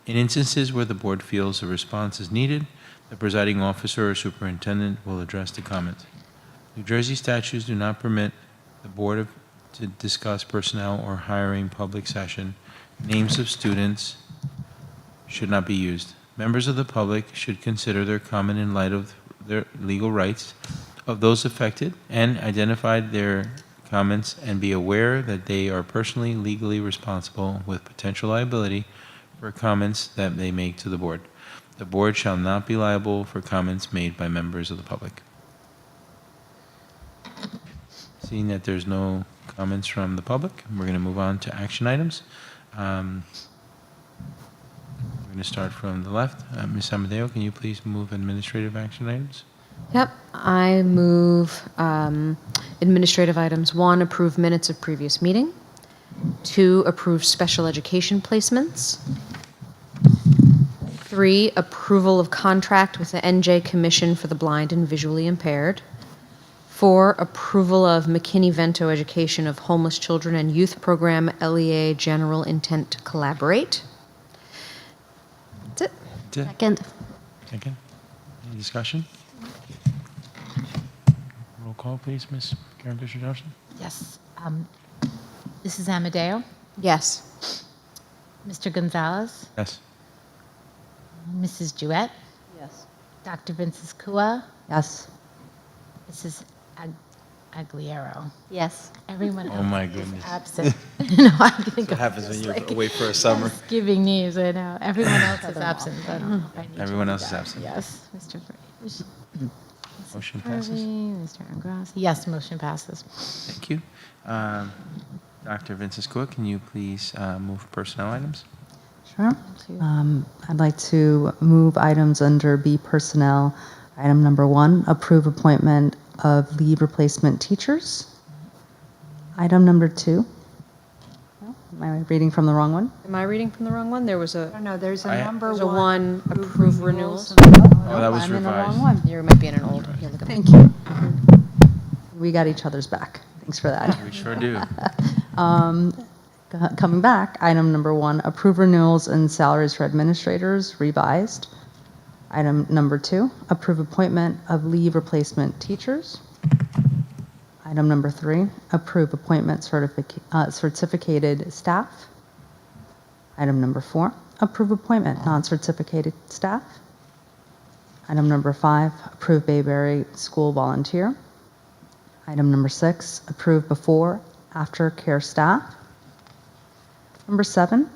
In instances where the board feels a response is needed, the presiding officer or superintendent will address the comment. New Jersey statutes do not permit the board to discuss personnel or hiring public session. Names of students should not be used. Members of the public should consider their comment in light of their legal rights of those affected and identify their comments and be aware that they are personally legally responsible with potential liability for comments that they make to the board. The board shall not be liable for comments made by members of the public. Seeing that there's no comments from the public, we're going to move on to action items. We're going to start from the left. Ms. Amadeo, can you please move administrative action items? Yep, I move administrative items. 1, approve minutes of previous meeting. 2, approve special education placements. 3, approval of contract with the NJ Commission for the Blind and Visually Impaired. 4, approval of McKinney-Vento Education of Homeless Children and Youth Program LEA General Intent to Collaborate. That's it. That's it. Second. Second. Any discussion? Roll call, please, Ms. Karen Fisher-Johnson. Yes. Mrs. Amadeo, Yes. Mr. Gonzalez, Yes. Mrs. Jewett, Yes. Dr. Vinces Kua, Yes. Mrs. Aguilera. Yes. Everyone Oh else my is goodness. absent. No, I think What happens when you're away for a summer? giving names, I know. Everyone else is absent, but I don't know if I need to Everyone do else is that. absent. Yes, Mr. Fraser. Motion passes. Mr. Angrossi. Yes, motion passes. Thank you. Dr. Vinces Cook, can you please move personnel items? Sure. I'd like to move items under B personnel. Item number 1, approve appointment of leave replacement teachers. Item number 2. Am I reading from the wrong one? Am I reading from the wrong one? There was I don't know, there's a I- number There's a one. one, approve renewals. Oh, that was I'm in the revised. wrong one. You might be in an old, here, look at Thank you. We got each other's back. Thanks for that. We sure do. Coming back, item number 1, approve renewals and salaries for administrators, revised. Item number 2, approve appointment of leave replacement teachers. Item number 3, approve appointment certificated staff. Item number 4, approve appointment non-certificated staff. Item number 5, approve Bayberry school volunteer. Item number 6, approve before, after care staff. Number 7,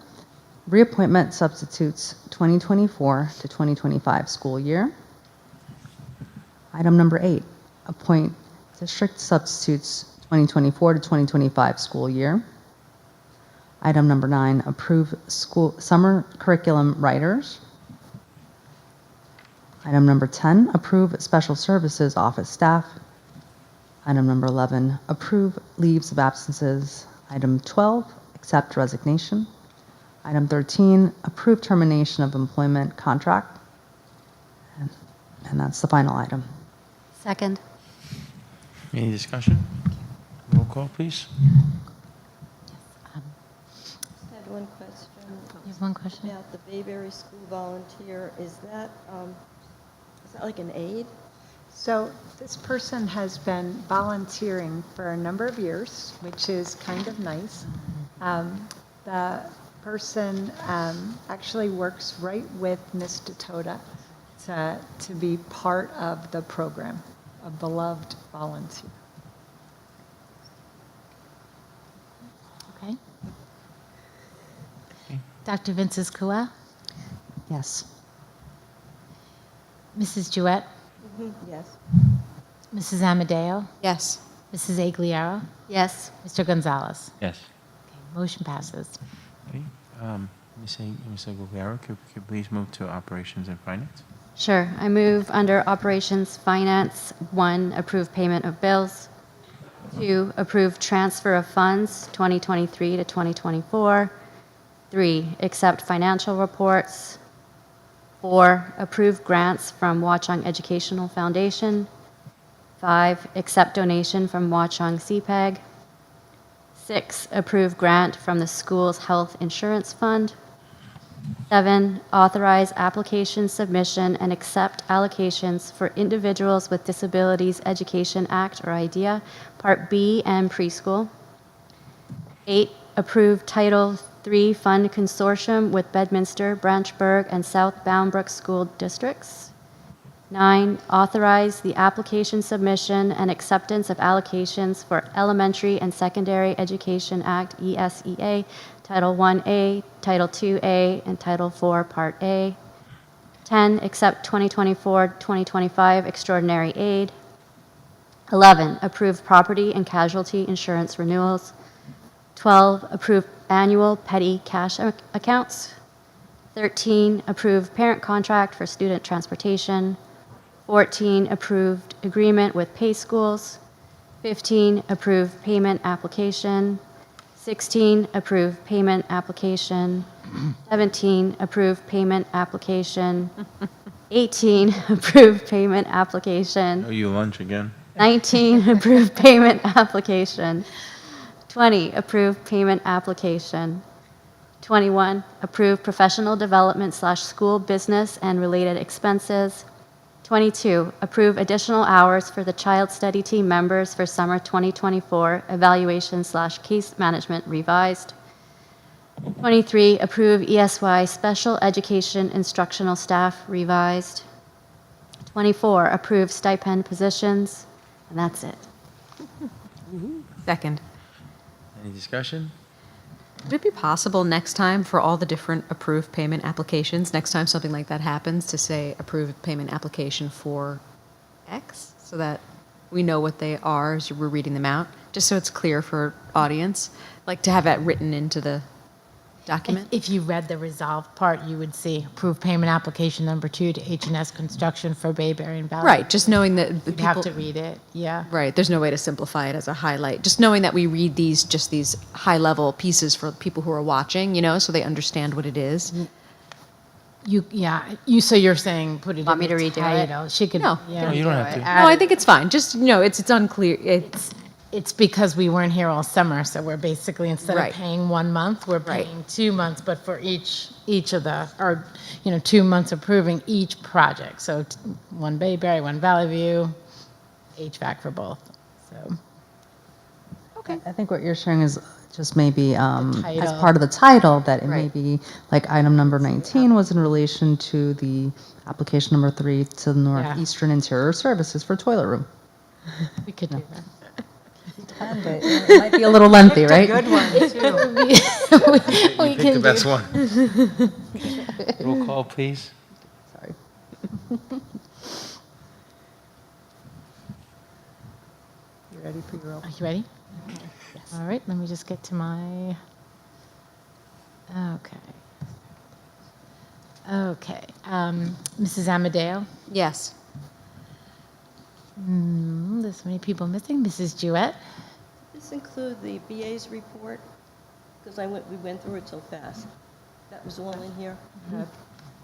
reappointment substitutes 2024 to 2025 school year. Item number 8, appoint district substitutes 2024 to 2025 school year. Item number 9, approve school summer curriculum writers. Item number 10, approve special services office staff. Item number 11, approve leaves of absences. Item 12, accept resignation. Item 13, approve termination of employment contract. And that's the final item. Second. Any discussion? Roll call, please. I had one question You have one question? about the Bayberry School volunteer. Is that like an aide? So this person has been volunteering for a number of years, which is kind of nice. The person actually works right with Ms. Dakota to be part of the program, a beloved volunteer. Okay. Dr. Vinces Kua, Yes. Mrs. Jewett, Yes. Mrs. Amadeo, Yes. Mrs. Aguilera, Yes. Mr. Gonzalez. Yes. Okay, motion passes. Okay. Ms. Aguilera, could you please move to operations and finance? Sure. I move under Operations Finance, 1, approve payment of bills. 2, approve transfer of funds 2023 to 2024. 3, accept financial reports. 4, approve grants from Watchung Educational Foundation. 5, accept donation from Watchung CPEG. 6, approve grant from the school's health insurance fund. 7, authorize application submission and accept allocations for Individuals with Disabilities Education Act, or IDEA, Part B and preschool. 8, approve Title III Fund Consortium with Bedminster, Branchburg, and South Bound Brook School Districts. 9, authorize the application submission and acceptance of allocations for Elementary and Secondary Education Act, ESEA, Title 1A, Title 2A, and Title 4, Part A. 10, accept 2024-2025 extraordinary aid. 11, approve property and casualty insurance renewals. 12, approve annual petty cash accounts. 13, approve parent contract for student transportation. 14, approved agreement with Pay Schools. 15, approve payment application. 16, approve payment application. 17, approve payment application. 18, approve payment application. Oh, you lunch again? 19, approve payment application. 20, approve payment application. 21, approve professional development / school business and related expenses. 22, approve additional hours for the child study team members for summer 2024 evaluation / case management revised. 23, approve ESY special education instructional staff revised. 24, approve stipend positions, and that's it. Second. Any discussion? Would it be possible next time for all the different approved payment applications, next time something like that happens, to say approved payment application for X, so that we know what they are as we're reading them out, just so it's clear for audience, like to have that written into the document? If you read the resolved part, you would see approved payment application number 2 to H&S Construction for Bayberry and Valley. Right, just knowing that the You'd have people, to read it, yeah. right, there's no way to simplify it as a highlight. Just knowing that we read these, just these high-level pieces for people who are watching, you know, so they understand what it is. So you're saying put it in Want me the to redo it? title. She could, No. yeah. No, you don't have to. No, I think it's fine, just, you know, it's unclear, It's because we weren't here all summer, so we're basically, instead Right. of paying 1 month, we're Right. paying 2 months, but for each of the, or, 2 months approving each project. So one Bayberry, one Valley View, HVAC for both, so. I think what you're sharing is just maybe as title. part of the title, that it may Right. be, like, item number 19 was in relation to the application number 3 to the Northeastern Interior Services for toilet room. We could do that. It might be a little lengthy, right? Good one, too. We Pick can the best do. one. Roll call, please. Sorry. You ready for your roll? Are you ready? Yes. All right, let me just get to my, okay. Okay, Mrs. Amadeo? yes. There's so many people missing. Mrs. Jewett? This include the BA's report? Because we went through it so fast. That was all in here,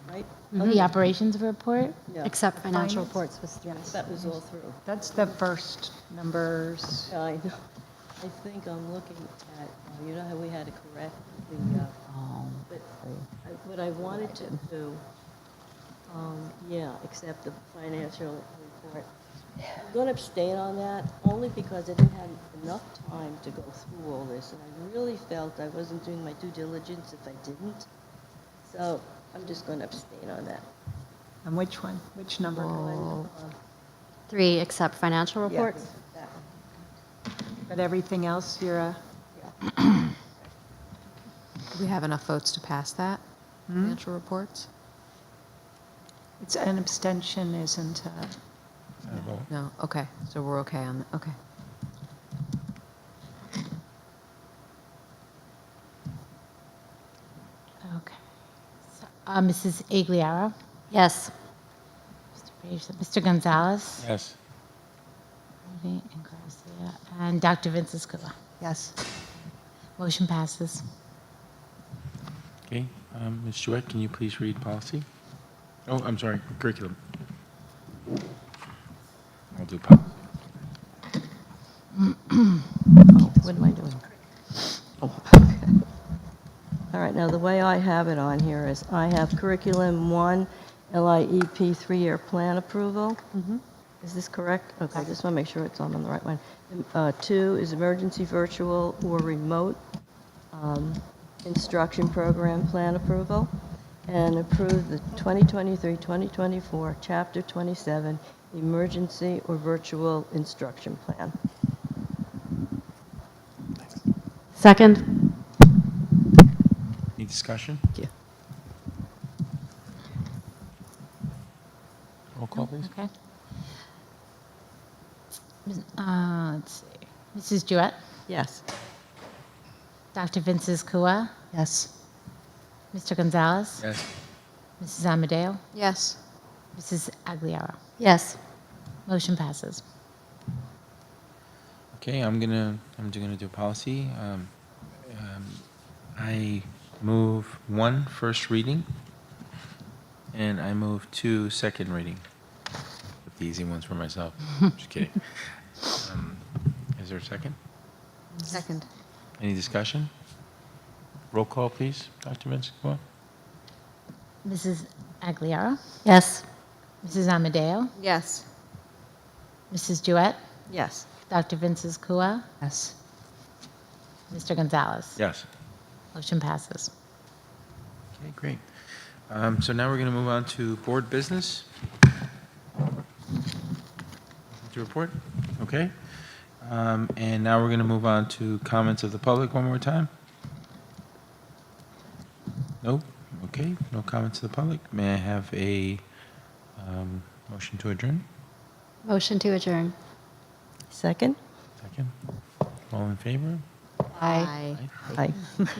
right? The operations report? Yeah, Except financial Finance? reports was, yes. that was all through. That's the first numbers. Yeah, I know. I think I'm looking at, you know how we had to correct the, but what I wanted to do, accept the financial report. I'm going to abstain on that, only because I didn't have enough time to go through all this, and I really felt I wasn't doing my due diligence if I didn't. So I'm just going to abstain on that. And which one? Which number? Um, 3, accept financial yeah, reports. that one. But everything else, you're Do we have enough votes to pass that, financial reports? it's an abstention isn't, No, okay, so we're okay on, okay. Okay. So, Mrs. Agliaro? Yes. Mr. Gonzalez? Yes. And Garcia, and Dr. Vincescua. yes. Motion passes. Okay, Ms. Jewett, can you please read policy? Oh, I'm sorry, curriculum. I'll do policy. What am I doing? Oh. All right, now the way I have it on here is I have curriculum 1, LIEP 3-year plan approval. Is this correct? Okay, I just want to make sure I'm on the right one. 2 is emergency virtual or remote instruction program plan approval. And approve the 2023-2024 Chapter 27 emergency or virtual instruction plan. Second. Any discussion? Yeah. Roll call, please. Okay. Let's see. Mrs. Jewett? Yes. Dr. Vincescua? Yes. Mr. Gonzalez? Yes. Mrs. Amadeo? Yes. Mrs. Agliaro? Yes. Motion passes. Okay, I'm gonna do policy. I move 1 first reading, and I move 2 second reading. Put the easy ones for myself. Just kidding. Is there a second? Second. Any discussion? Roll call, please, Dr. Vincent. Mrs. Agliaro? Yes. Mrs. Amadeo? Yes. Mrs. Jewett? Yes. Dr. Vincescua? Yes. Mr. Gonzalez? Yes. Motion passes. Okay, great. So now we're going to move on to board business. To report? Okay. And now we're going to move on to comments of the public one more time. Nope. Okay, no comments to the public. May I have a motion to adjourn? Motion to adjourn. Second? Second. All in favor? Aye. Aye.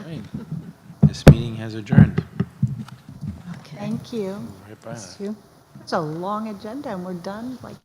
Right. This meeting has adjourned. Thank you. Right by that. It's a long agenda, and we're done like